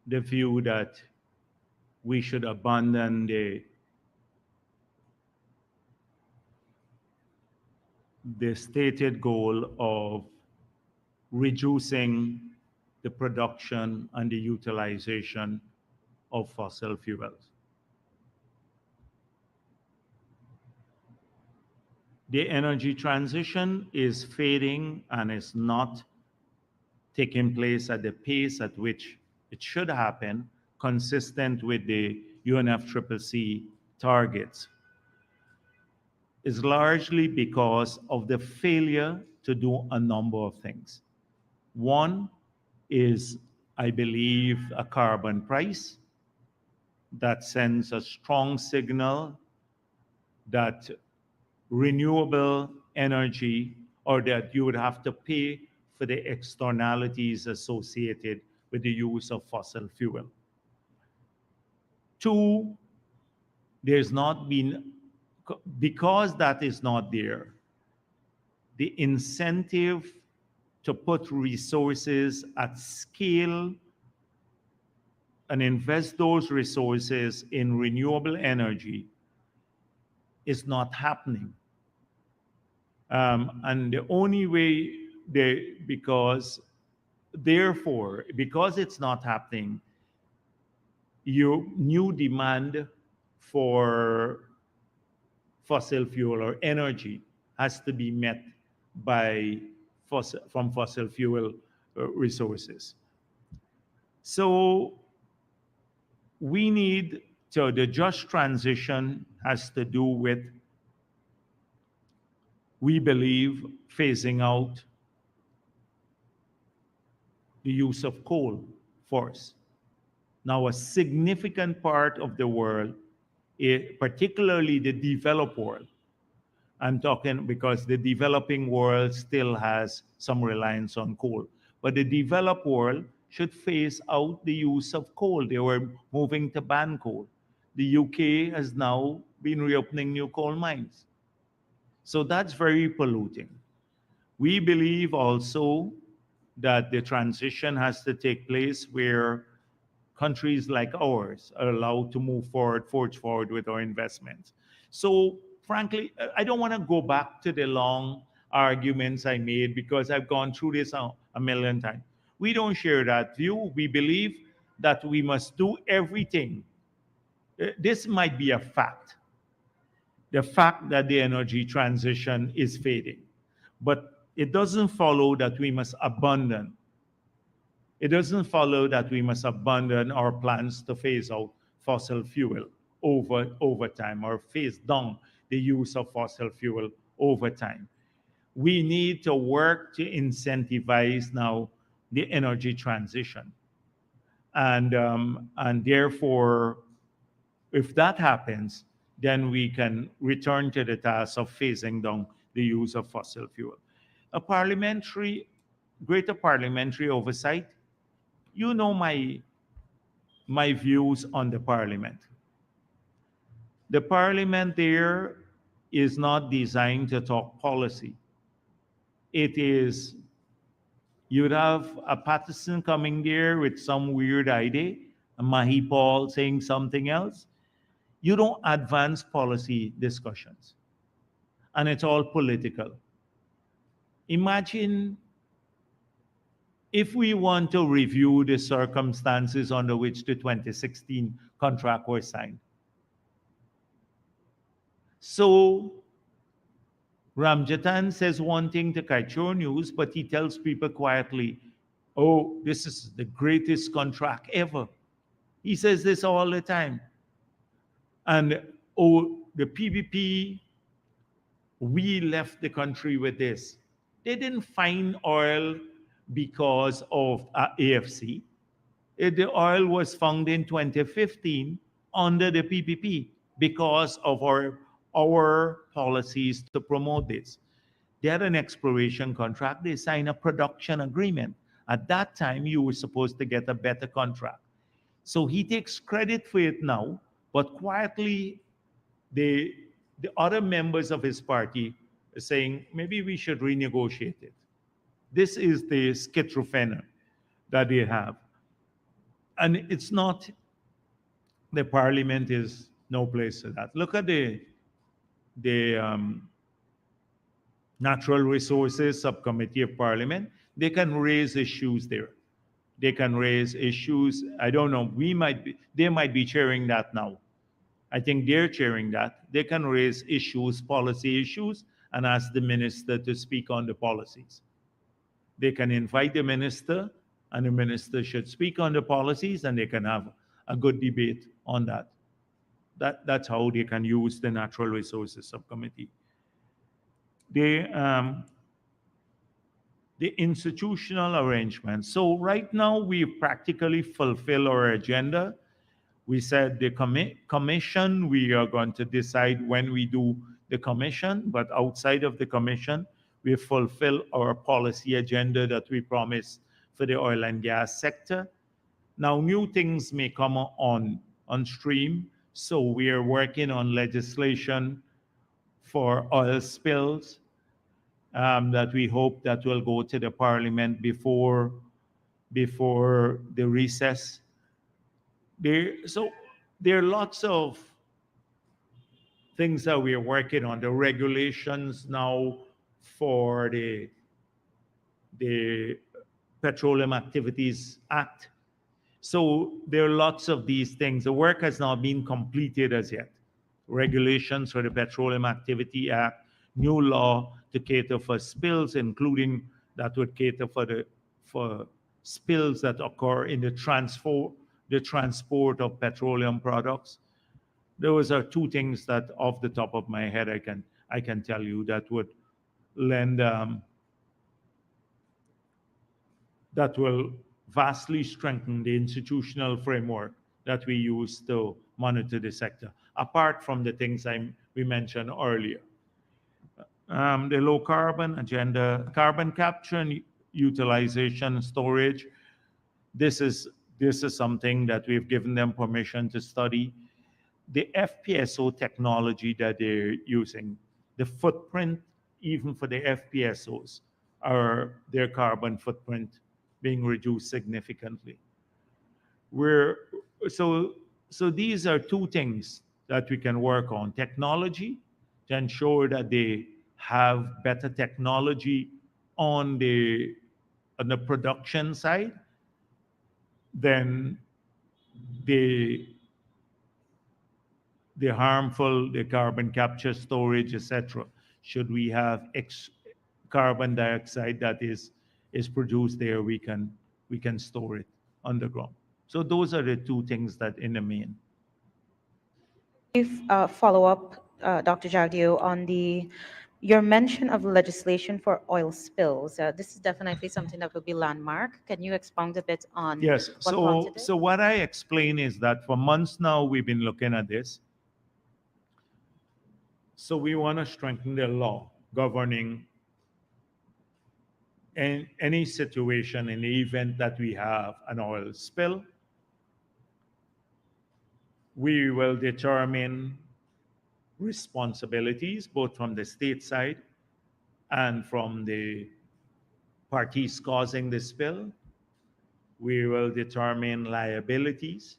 Speaker 4: the view that we should abandon the stated goal of reducing the production and the utilization of fossil fuels. The energy transition is fading and is not taking place at the pace at which it should happen, consistent with the UNFCCC targets, is largely because of the failure to do a number of things. One is, I believe, a carbon price that sends a strong signal that renewable energy, or that you would have to pay for the externalities associated with the use of fossil fuel. Two, there's not been, because that is not there, the incentive to put resources at scale and invest those resources in renewable energy is not happening. And the only way because it's not happening, your new demand for fossil fuel or energy has to be met by from fossil fuel resources. So we need to, the just transition has to do with, we believe, phasing out the use of coal first. Now, a significant part of the world, particularly the developed world, I'm talking because the developing world still has some reliance on coal, but the developed world should phase out the use of coal. They were moving to ban coal. The UK has now been reopening new coal mines. So that's very polluting. We believe also that the transition has to take place where countries like ours are allowed to move forward, forge forward with our investments. So, frankly, I don't want to go back to the long arguments I made because I've gone through this a million times. We don't share that view. We believe that we must do everything. This might be a fact, the fact that the energy transition is fading. But it doesn't follow that we must abandon. It doesn't follow that we must abandon our plans to phase out fossil fuel over time or phase down the use of fossil fuel over time. We need to work to incentivize now the energy transition. And therefore, if that happens, then we can return to the task of phasing down the use of fossil fuel. A greater parliamentary oversight. You know my views on the parliament. The parliament there is not designed to talk policy. It is, you'd have a Patterson coming there with some weird idea, a Mahi Paul saying something else. You don't advance policy discussions. And it's all political. Imagine if we want to review the circumstances under which the 2016 contract was signed. So Ramjatan says one thing to Kaichur News, but he tells people quietly, oh, this is the greatest contract ever. He says this all the time. And, oh, the PPP, we left the country with this. They didn't find oil because of AFC. The oil was found in 2015 under the PPP because of our policies to promote this. They had an exploration contract. They signed a production agreement. At that time, you were supposed to get a better contract. So he takes credit for it now, but quietly, the other members of his party are saying, maybe we should renegotiate it. This is the schizophrenia that they have. And it's not, the parliament is no place for that. Look at the Natural Resources Subcommittee of Parliament. They can raise issues there. They can raise issues. I don't know. They might be chairing that now. I think they're chairing that. They can raise issues, policy issues, and ask the minister to speak on the policies. They can invite the minister, and the minister should speak on the policies, and they can have a good debate on that. That's how they can use the Natural Resources Subcommittee. The institutional arrangements. So right now, we practically fulfill our agenda. We said the commission, we are going to decide when we do the commission, but outside of the commission, we fulfill our policy agenda that we promised for the oil and gas sector. Now, new things may come on stream, so we are working on legislation for oil spills that we hope that will go to the parliament before the recess. So there are lots of things that we are working on. The regulations now for the Petroleum Activities Act. So there are lots of these things. The work has not been completed as yet. Regulations for the Petroleum Activity Act, new law to cater for spills, including that would cater for spills that occur in the transport of petroleum products. Those are two things that, off the top of my head, I can tell you that would lend that will vastly strengthen the institutional framework that we use to monitor the sector, apart from the things we mentioned earlier. The low carbon agenda, carbon capture and utilization storage. This is something that we've given them permission to study. The FPSO technology that they're using, the footprint, even for the FPSOs, are their carbon footprint being reduced significantly. We're so these are two things that we can work on: technology to ensure that they have better technology on the production side, then the harmful, the carbon capture, storage, etc. Should we have carbon dioxide that is produced there, we can store it underground. So those are the two things that in the main.
Speaker 6: If follow up, Dr. Jagdeo, on your mention of legislation for oil spills. This is definitely something that will be landmark. Can you expound a bit on
Speaker 4: Yes.
Speaker 6: what prompted it?
Speaker 4: So what I explain is that for months now we've been looking at this. So we want to strengthen the law governing any situation in the event that we have an oil spill. We will determine responsibilities both from the state side and from the parties causing the spill. We will determine liabilities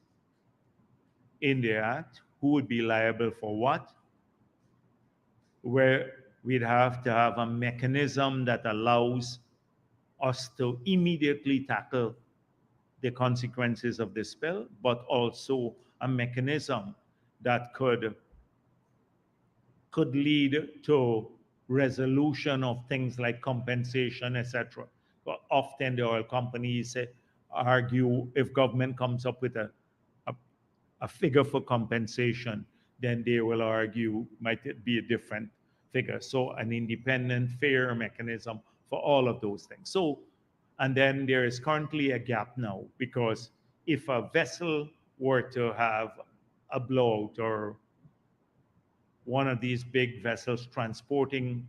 Speaker 4: in the act, who would be liable for what, where we'd have to have a mechanism that allows us to immediately tackle the consequences of the spill, but also a mechanism that could lead to resolution of things like compensation, etc. But often the oil companies argue, if government comes up with a figure for compensation, then they will argue might it be a different figure. So an independent, fair mechanism for all of those things. So, and then there is currently a gap now, because if a vessel were to have a blowout, or one of these big vessels transporting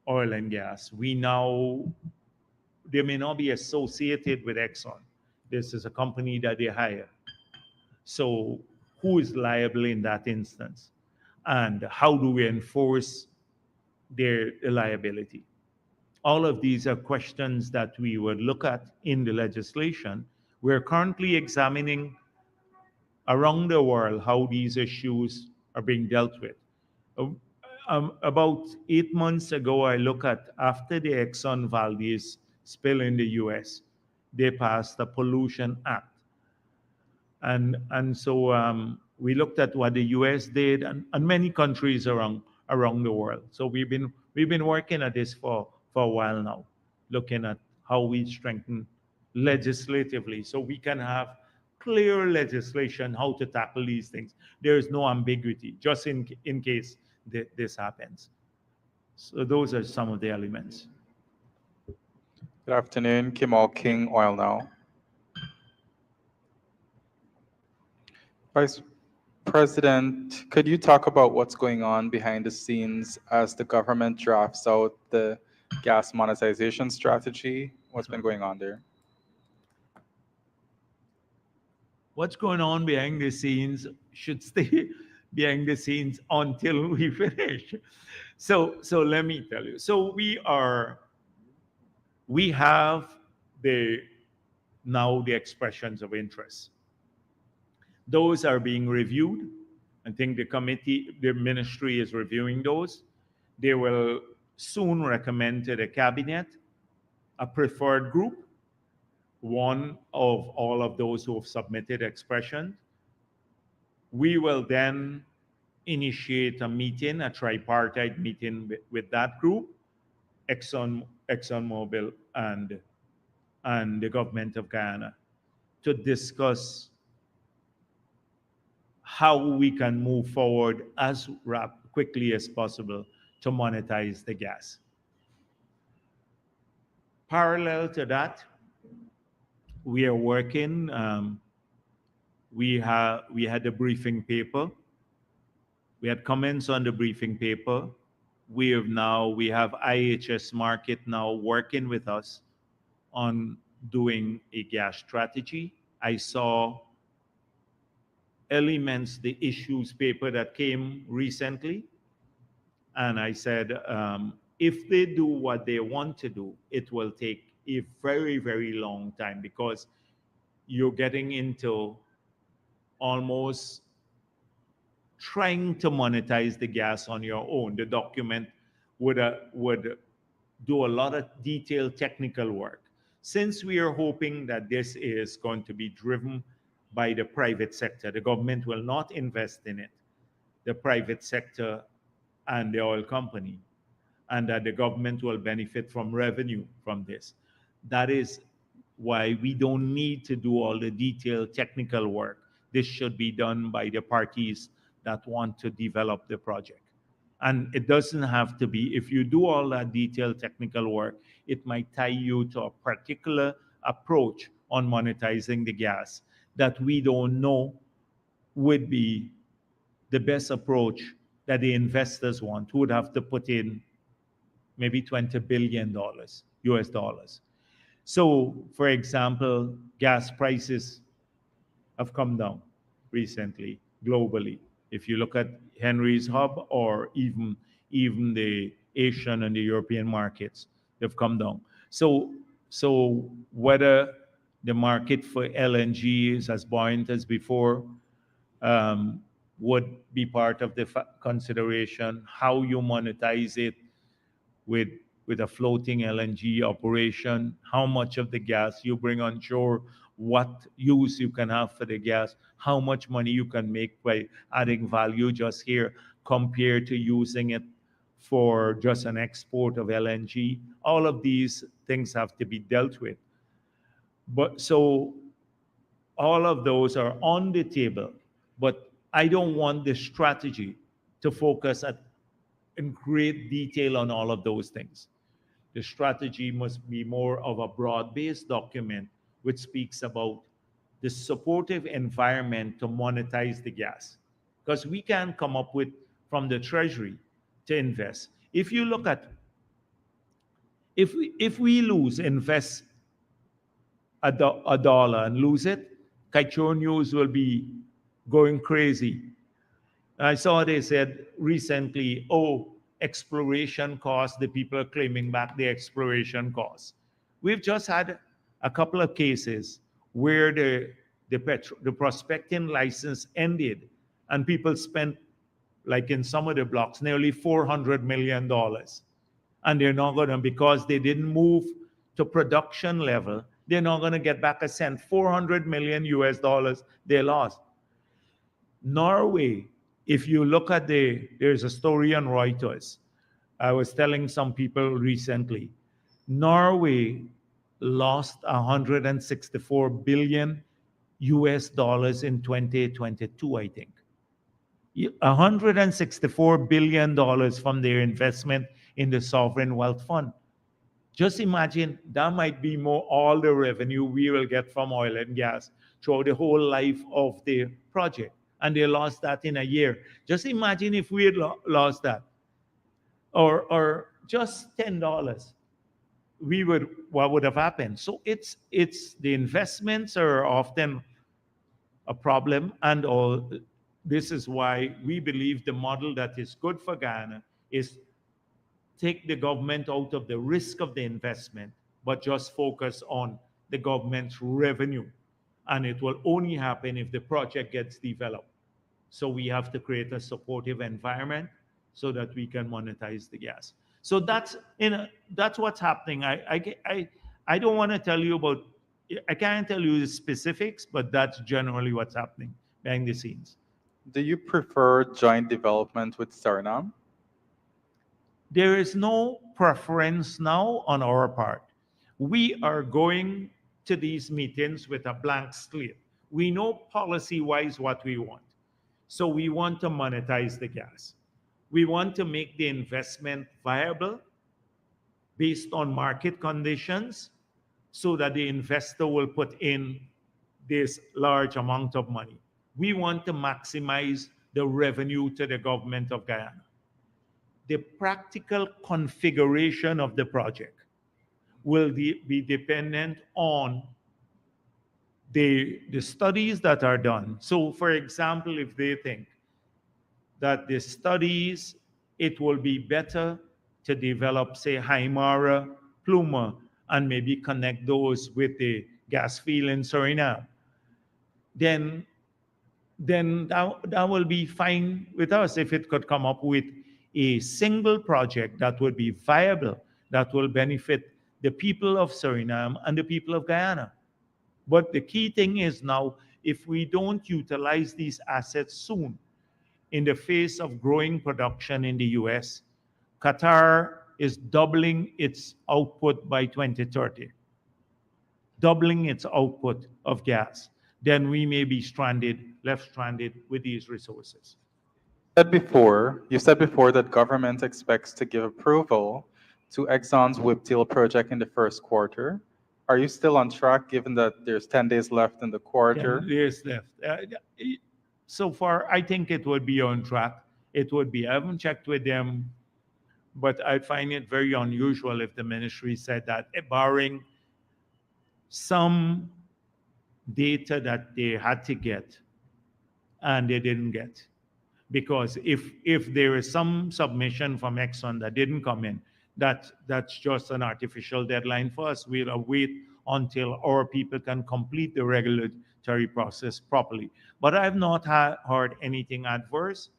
Speaker 4: oil and gas, they may not be associated with Exxon. This is a company that they hire. So who is liable in that instance? And how do we enforce their liability? All of these are questions that we would look at in the legislation. We're currently examining around the world how these issues are being dealt with. About 8 months ago, I look at, after the Exxon Valdez spill in the US, they passed a Pollution Act. And so we looked at what the US did, and many countries around the world. So we've been working at this for a while now, looking at how we strengthen legislatively so we can have clear legislation how to tackle these things. There is no ambiguity, just in case this happens. So those are some of the elements.
Speaker 7: Good afternoon, Kimal King, Oil Now. Vice President, could you talk about what's going on behind the scenes as the government drafts out the gas monetization strategy? What's been going on there?
Speaker 4: What's going on behind the scenes should stay behind the scenes until we finish. So let me tell you. So we have now the expressions of interest. Those are being reviewed. I think the ministry is reviewing those. They will soon recommend to the cabinet a preferred group, one of all of those who have submitted expressions. We will then initiate a meeting, a tripartite meeting with that group, ExxonMobil and the government of Guyana, to discuss how we can move forward as quickly as possible to monetize the gas. Parallel to that, we are working. We had a briefing paper. We had comments on the briefing paper. We have IHS Markit now working with us on doing a gas strategy. I saw elements, the issues paper that came recently, and I said, if they do what they want to do, it will take a very, very long time, because you're getting into almost trying to monetize the gas on your own. The document would do a lot of detailed technical work. Since we are hoping that this is going to be driven by the private sector, the government will not invest in it, the private sector and the oil company, and that the government will benefit from revenue from this. That is why we don't need to do all the detailed technical work. This should be done by the parties that want to develop the project. And it doesn't have to be, if you do all that detailed technical work, it might tie you to a particular approach on monetizing the gas that we don't know would be the best approach that the investors want, who would have to put in maybe $20 billion US dollars. So, for example, gas prices have come down recently globally. If you look at Henry's Hub or even the Asian and the European markets, they've come down. So whether the market for LNG is as buoyant as before would be part of the consideration. How you monetize it with a floating LNG operation, how much of the gas you bring on shore, what use you can have for the gas, how much money you can make by adding value just here compared to using it for just an export of LNG. All of these things have to be dealt with. But so all of those are on the table, but I don't want the strategy to focus in great detail on all of those things. The strategy must be more of a broad-based document which speaks about the supportive environment to monetize the gas. Because we can come up with, from the Treasury, to invest. If you look at, if we invest a dollar and lose it, Kaichor News will be going crazy. I saw they said recently, exploration costs, the people are claiming back the exploration costs. We've just had a couple of cases where the prospecting license ended and people spent, like in some of the blocks, nearly $400 million. And they're not gonna, because they didn't move to production level, they're not gonna get back a cent. 400 million US dollars they lost. Norway, if you look at there's a story on Reuters. I was telling some people recently, Norway lost 164 billion US dollars in 2022, I think. $164 billion from their investment in the sovereign wealth fund. Just imagine that might be more all the revenue we will get from oil and gas throughout the whole life of the project. And they lost that in a year. Just imagine if we had lost that, or just $10, what would have happened? So it's the investments are often a problem, and all. This is why we believe the model that is good for Ghana is take the government out of the risk of the investment, but just focus on the government's revenue. And it will only happen if the project gets developed. So we have to create a supportive environment so that we can monetize the gas. So that's what's happening. I don't want to tell you about, I can't tell you the specifics, but that's generally what's happening behind the scenes.
Speaker 7: Do you prefer joint development with Suriname?
Speaker 4: There is no preference now on our part. We are going to these meetings with a blank slate. We know policy wise what we want. So we want to monetize the gas. We want to make the investment viable based on market conditions so that the investor will put in this large amount of money. We want to maximize the revenue to the government of Guyana. The practical configuration of the project will be dependent on the studies that are done. So, for example, if they think that the studies, it will be better to develop, say, Haimara, Pluma, and maybe connect those with the gas field in Suriname, then that will be fine with us if it could come up with a single project that would be viable, that will benefit the people of Suriname and the people of Guyana. But the key thing is now, if we don't utilize these assets soon, in the face of growing production in the US, Qatar is doubling its output by 2030, doubling its output of gas. Then we may be left stranded with these resources.
Speaker 7: You said before that government expects to give approval to Exxon's Whiptail project in the first quarter. Are you still on track given that there's 10 days left in the
Speaker 4: 10
Speaker 7: quarter?
Speaker 4: years left. So far, I think it would be on track. It would be. I haven't checked with them, but I find it very unusual if the ministry said that, barring some data that they had to get and they didn't get. Because if there is some submission from Exxon that didn't come in, that's just an artificial deadline for us. We'll wait until our people can complete the regulatory process properly. But I've not heard anything adverse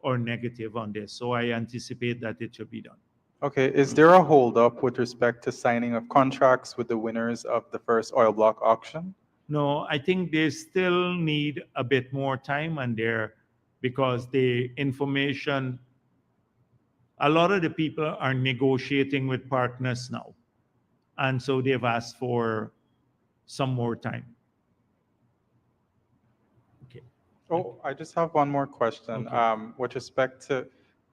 Speaker 4: or negative on this, so I anticipate that it should be done.
Speaker 7: Okay, is there a holdup with respect to signing of contracts with the winners of the first oil block auction?
Speaker 4: No, I think they still need a bit more time and there because the information, a lot of the people are negotiating with partners now. And so they've asked for some more time. Okay.
Speaker 7: Oh, I just have one more question.
Speaker 4: Okay.
Speaker 7: With respect to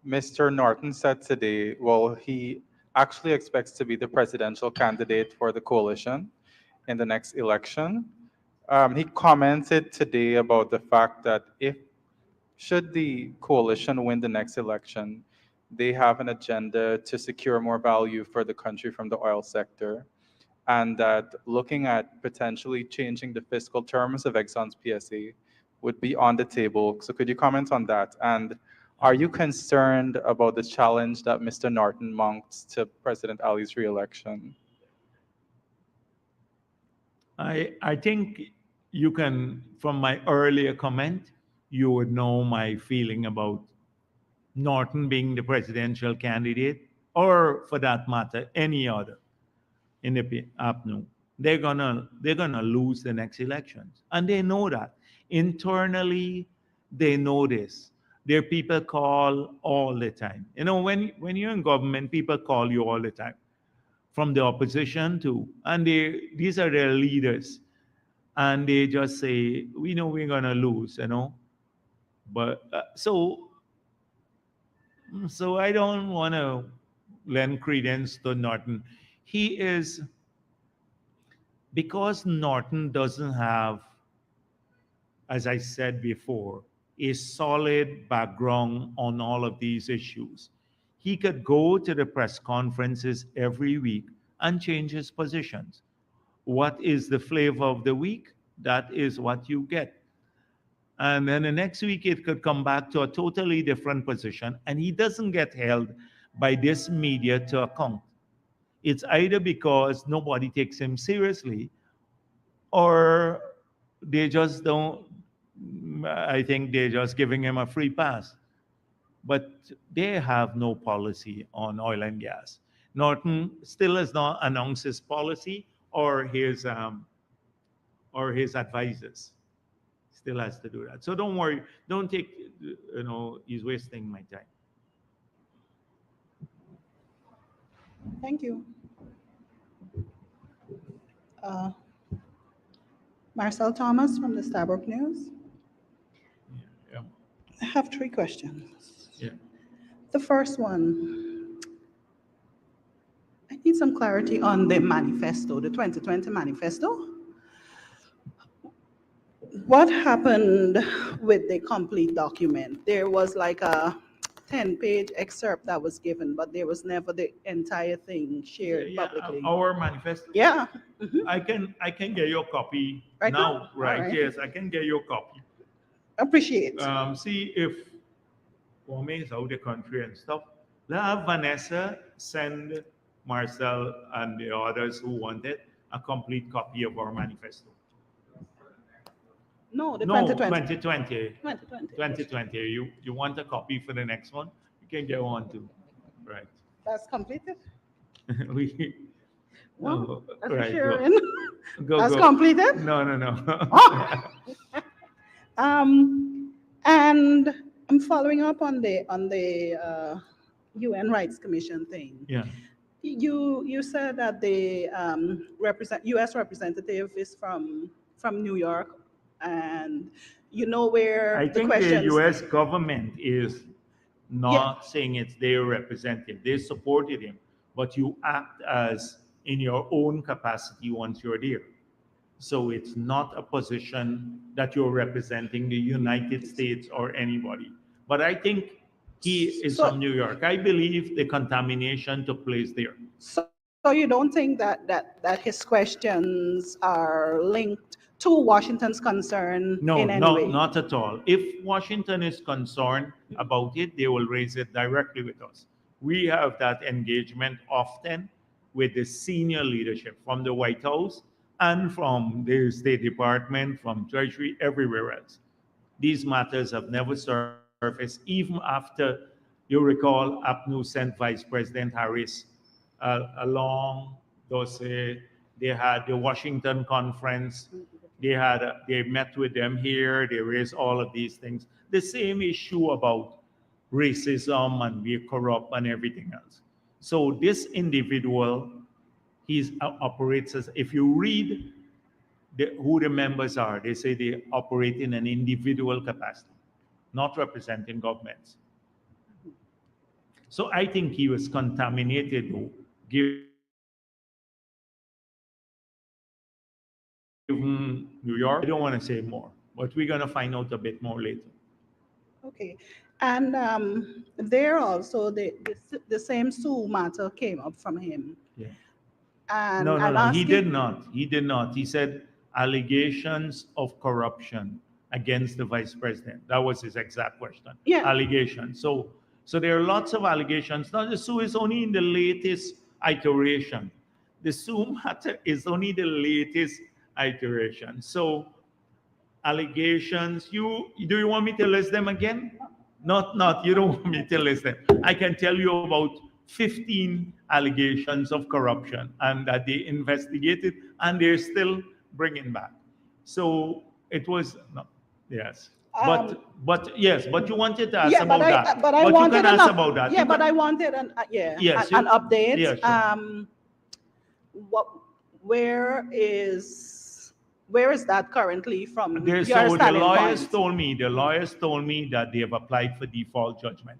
Speaker 7: Mr. Norton said today, well, he actually expects to be the presidential candidate for the coalition in the next election. He commented today about the fact that should the coalition win the next election, they have an agenda to secure more value for the country from the oil sector, and that looking at potentially changing the fiscal terms of Exxon's PSA would be on the table. So could you comment on that? And are you concerned about the challenge that Mr. Norton mounts to President Ali's re-election?
Speaker 4: I think you can, from my earlier comment, you would know my feeling about Norton being the presidential candidate, or for that matter, any other in the APNU. They're gonna lose the next elections, and they know that. Internally, they know this. Their people call all the time. You know, when you're in government, people call you all the time, from the opposition too, and these are their leaders, and they just say, "We know we're gonna lose," you know. But so I don't want to lend credence to Norton. He is, because Norton doesn't have, as I said before, a solid background on all of these issues. He could go to the press conferences every week and change his positions. What is the flavor of the week? That is what you get. And then the next week it could come back to a totally different position, and he doesn't get held by this media to account. It's either because nobody takes him seriously, or they just don't. I think they're just giving him a free pass. But they have no policy on oil and gas. Norton still has not announced his policy or his advisors. still has to do that. So don't worry. Don't take, he's wasting my time.
Speaker 8: Thank you. Uh, Marcel Thomas from the Starbrook News.
Speaker 4: Yeah.
Speaker 8: I have three questions.
Speaker 4: Yeah.
Speaker 8: The first one, I need some clarity on the manifesto, the 2020 manifesto. What happened with the complete document? There was like a 10-page excerpt that was given, but there was never the entire thing shared publicly.
Speaker 4: Our manifesto.
Speaker 8: Yeah.
Speaker 4: I can get your copy
Speaker 8: Right
Speaker 4: now.
Speaker 8: now?
Speaker 4: Right?
Speaker 8: All right.
Speaker 4: Yes, I can get your copy.
Speaker 8: Appreciate.
Speaker 4: See if Kwame is out the country and stuff. Let have Vanessa send Marcel and the others who wanted a complete copy of our manifesto.
Speaker 8: No, the
Speaker 4: No,
Speaker 8: 2020.
Speaker 4: 2020. 2020. You want a copy for the next one? You can get one too. Right.
Speaker 8: That's completed?
Speaker 4: we
Speaker 8: Well,
Speaker 4: no,
Speaker 8: that's
Speaker 4: right,
Speaker 8: sharing.
Speaker 4: go,
Speaker 8: That's
Speaker 4: go.
Speaker 8: completed?
Speaker 4: No.
Speaker 8: And I'm following up on the UN Rights Commission thing.
Speaker 4: Yeah.
Speaker 8: You said that the U.S. representative is from New York, and you know where
Speaker 4: I
Speaker 8: the
Speaker 4: think
Speaker 8: questions.
Speaker 4: the U.S. government is not saying it's their representative. They supported him, but you act as in your own capacity once you're there. So it's not a position that you're representing the United States or anybody. But I think he is from New York. I believe the contamination took place there.
Speaker 8: So you don't think that his questions are linked to Washington's concern in any way?
Speaker 4: No, not at all. If Washington is concerned about it, they will raise it directly with us. We have that engagement often with the senior leadership from the White House and from the State Department, from Treasury, everywhere else. These matters have never surfaced, even after, you recall, APNU sent Vice President Harris a long dossier. They had the Washington conference. They met with them here. They raised all of these things. The same issue about racism and we're corrupt and everything else. So this individual, he operates as, if you read who the members are, they say they operate in an individual capacity, not representing governments. So I think he was contaminated, though, given New York. I don't want to say more, but we're going to find out a bit more later.
Speaker 8: Okay. And there also, the same Sue matter came up from him.
Speaker 4: Yeah.
Speaker 8: And
Speaker 4: No,
Speaker 8: I'm
Speaker 4: he
Speaker 8: asking-
Speaker 4: did not. He did not. He said allegations of corruption against the vice president. That was his exact question.
Speaker 8: Yeah.
Speaker 4: Allegations. So there are lots of allegations. Now the Sue is only in the latest iteration. The Sue matter is only the latest iteration. So allegations, do you want me to list them again? Not, you don't want me to list them. I can tell you about 15 allegations of corruption and that they investigated and they're still bringing back. So it was, no, yes. But yes, but you wanted to ask about that.
Speaker 8: But I
Speaker 4: you
Speaker 8: wanted
Speaker 4: can ask about that.
Speaker 8: Yeah,
Speaker 4: You
Speaker 8: but
Speaker 4: can-
Speaker 8: I wanted an update.
Speaker 4: Yeah, sure.
Speaker 8: Where is that currently from your
Speaker 4: So the
Speaker 8: standing
Speaker 4: lawyers
Speaker 8: point?
Speaker 4: told me that they have applied for default judgment.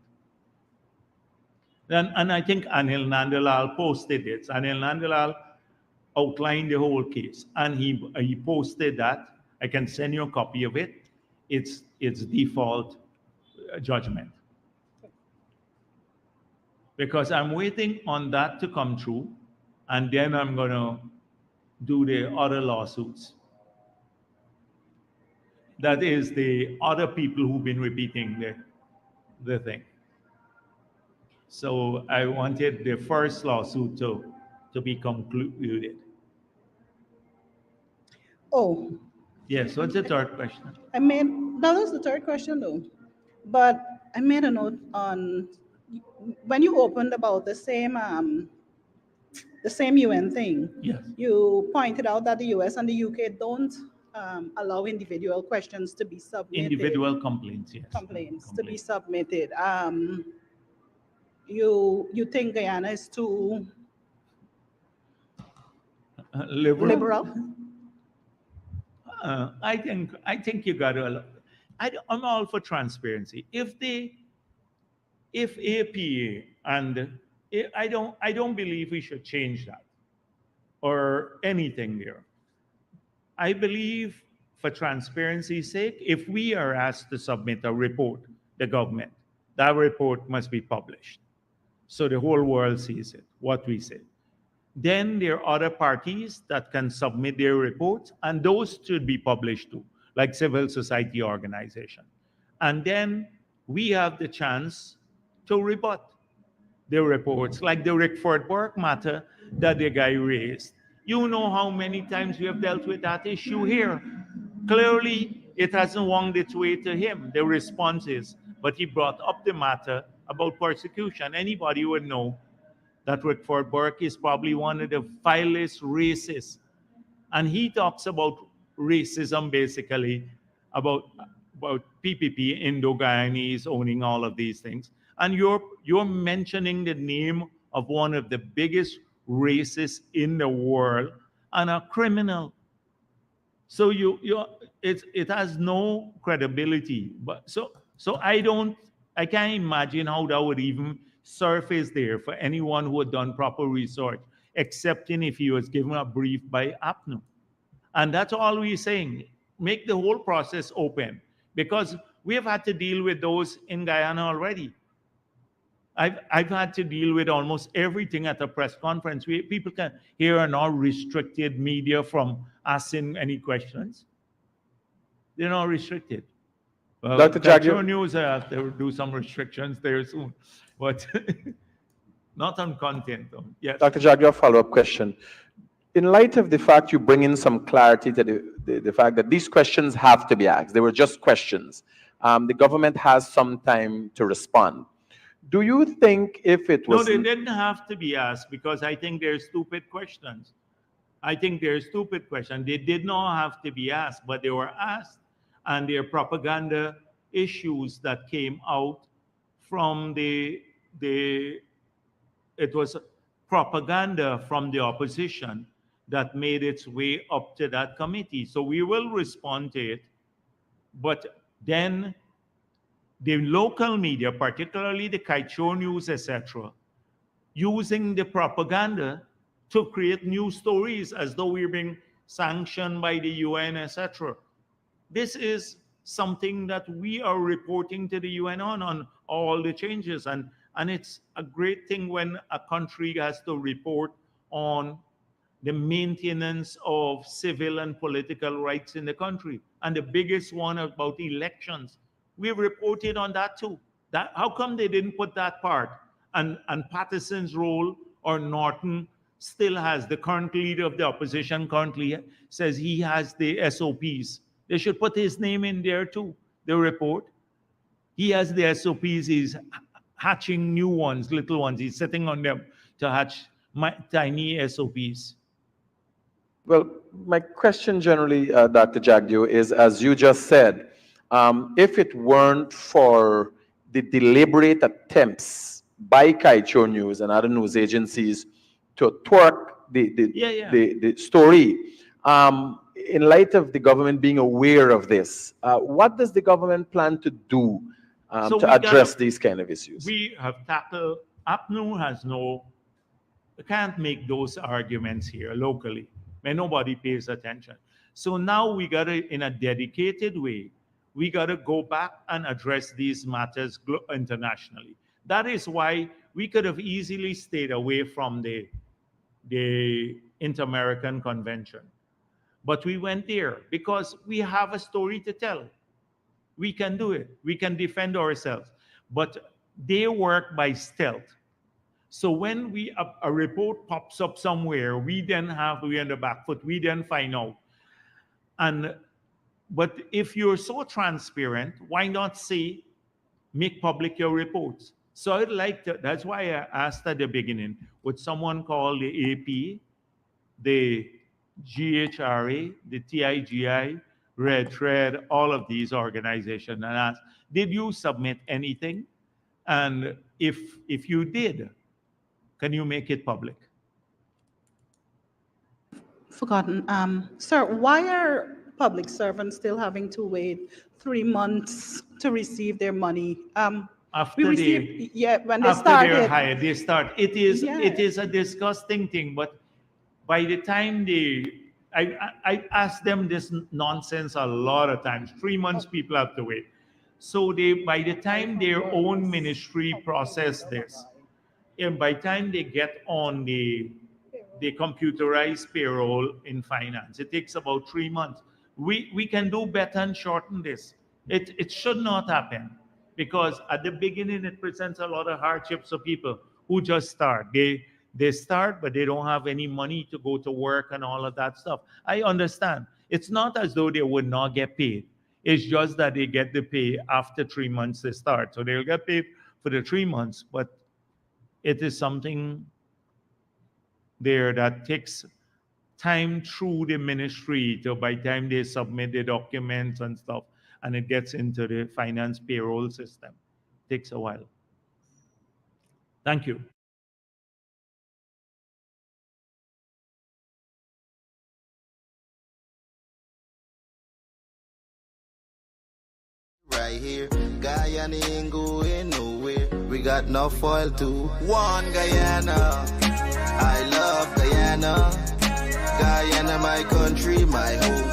Speaker 4: And I think Anil Nandalal posted it. Anil Nandalal outlined the whole case, and he posted that. I can send you a copy of it. It's default judgment. Because I'm waiting on that to come through, and then I'm going to do the other lawsuits. That is the other people who've been repeating the thing. So I wanted the first lawsuit to be concluded.
Speaker 8: Oh,
Speaker 4: Yes, what's the third question?
Speaker 8: that was the third question though. But I made a note on when you opened about the same UN thing.
Speaker 4: Yes.
Speaker 8: You pointed out that the US and the UK don't allow individual questions to be submitted,
Speaker 4: Individual complaints, yes.
Speaker 8: complaints to be
Speaker 4: Complaints.
Speaker 8: submitted. You think Guyana is too
Speaker 4: Liberal?
Speaker 8: liberal?
Speaker 4: I think you got to. I'm all for transparency. If APA and I don't believe we should change that or anything there. I believe for transparency's sake, if we are asked to submit a report, the government, that report must be published so the whole world sees it, what we say. Then there are other parties that can submit their reports, and those should be published too, like civil society organization. And then we have the chance to rebut the reports, like the Rickford Burke matter that the guy raised. You know how many times we have dealt with that issue here. Clearly, it hasn't wound its way to him, the responses, but he brought up the matter about persecution. Anybody would know that Rickford Burke is probably one of the vilest racists. And he talks about racism basically, about PPP, Indo-Guyanese owning all of these things. And you're mentioning the name of one of the biggest racists in the world and a criminal. So it has no credibility. But so I can't imagine how that would even surface there for anyone who had done proper research, excepting if he was given a brief by APNU. And that's all we're saying. Make the whole process open because we have had to deal with those in Guyana already. I've had to deal with almost everything at a press conference. People here are not restricted media from asking any questions. They're not restricted. Well,
Speaker 5: Dr.
Speaker 4: Culture
Speaker 5: Jagdeo,
Speaker 4: News, I have to do some restrictions there soon, but not on content. Though. Yes.
Speaker 5: Dr. Jagdeo, follow-up question. In light of the fact you bring in some clarity to the fact that these questions have to be asked, they were just questions. The government has some time to respond. Do you think if it
Speaker 4: No,
Speaker 5: was...
Speaker 4: they didn't have to be asked because I think they're stupid questions. I think they're stupid questions. They did not have to be asked, but they were asked. And their propaganda issues that came out from it was propaganda from the opposition that made its way up to that committee. So we will respond to it. But then the local media, particularly the Kaichor News, etc., using the propaganda to create new stories as though we're being sanctioned by the UN, etc. This is something that we are reporting to the UN on all the changes. And it's a great thing when a country has to report on the maintenance of civil and political rights in the country. And the biggest one about elections. We reported on that too. How come they didn't put that part? And Patterson's role, or Norton still has, the current leader of the opposition currently says he has the SOPs. They should put his name in there too, the report. He has the SOPs, he's hatching new ones, little ones. He's sitting on them to hatch tiny SOPs.
Speaker 5: Well, my question generally, Dr. Jagdeo, is as you just said, if it weren't for the deliberate attempts by Kaichor News and other news agencies to twerk the story, in light of the government being aware of this, what does the government plan to do to address these kind of issues?
Speaker 4: We have tackled, APNU has can't make those arguments here locally where nobody pays attention. So now we got to, in a dedicated way, we got to go back and address these matters internationally. That is why we could have easily stayed away from the Inter-American Convention. But we went there because we have a story to tell. We can do it. We can defend ourselves. But they work by stealth. So when a report pops up somewhere, we're on the back foot. We then find out. But if you're so transparent, why not say, make public your reports? So I'd like to, that's why I asked at the beginning, would someone call the AP, the GHRA, the TIGI, Red Thread, all of these organizations, and asked, did you submit anything? And if you did, can you make it public?
Speaker 8: Forgotten. Sir, why are public servants still having to wait 3 months to receive their money?
Speaker 4: After
Speaker 8: when they
Speaker 4: after
Speaker 8: started.
Speaker 4: they're hired, they start. It
Speaker 8: Yeah.
Speaker 4: is a disgusting thing, but by the time I ask them this nonsense a lot of times. 3 months people have to wait. So by the time their own ministry process this, and by the time they get on the computerized payroll in finance, it takes about 3 months. We can do better and shorten this. It should not happen, because at the beginning it presents a lot of hardships for people who just start. They start, but they don't have any money to go to work and all of that stuff. I understand. It's not as though they would not get paid. It's just that they get the pay after 3 months they start. So they'll get paid for the 3 months, but it is something there that takes time through the ministry to by the time they submit the documents and stuff, and it gets into the finance payroll system. It takes a while. Thank you.
Speaker 3: Right here, Guyana ain't going nowhere. We got enough oil to one Guyana. I love Guyana. Guyana, my country, my home.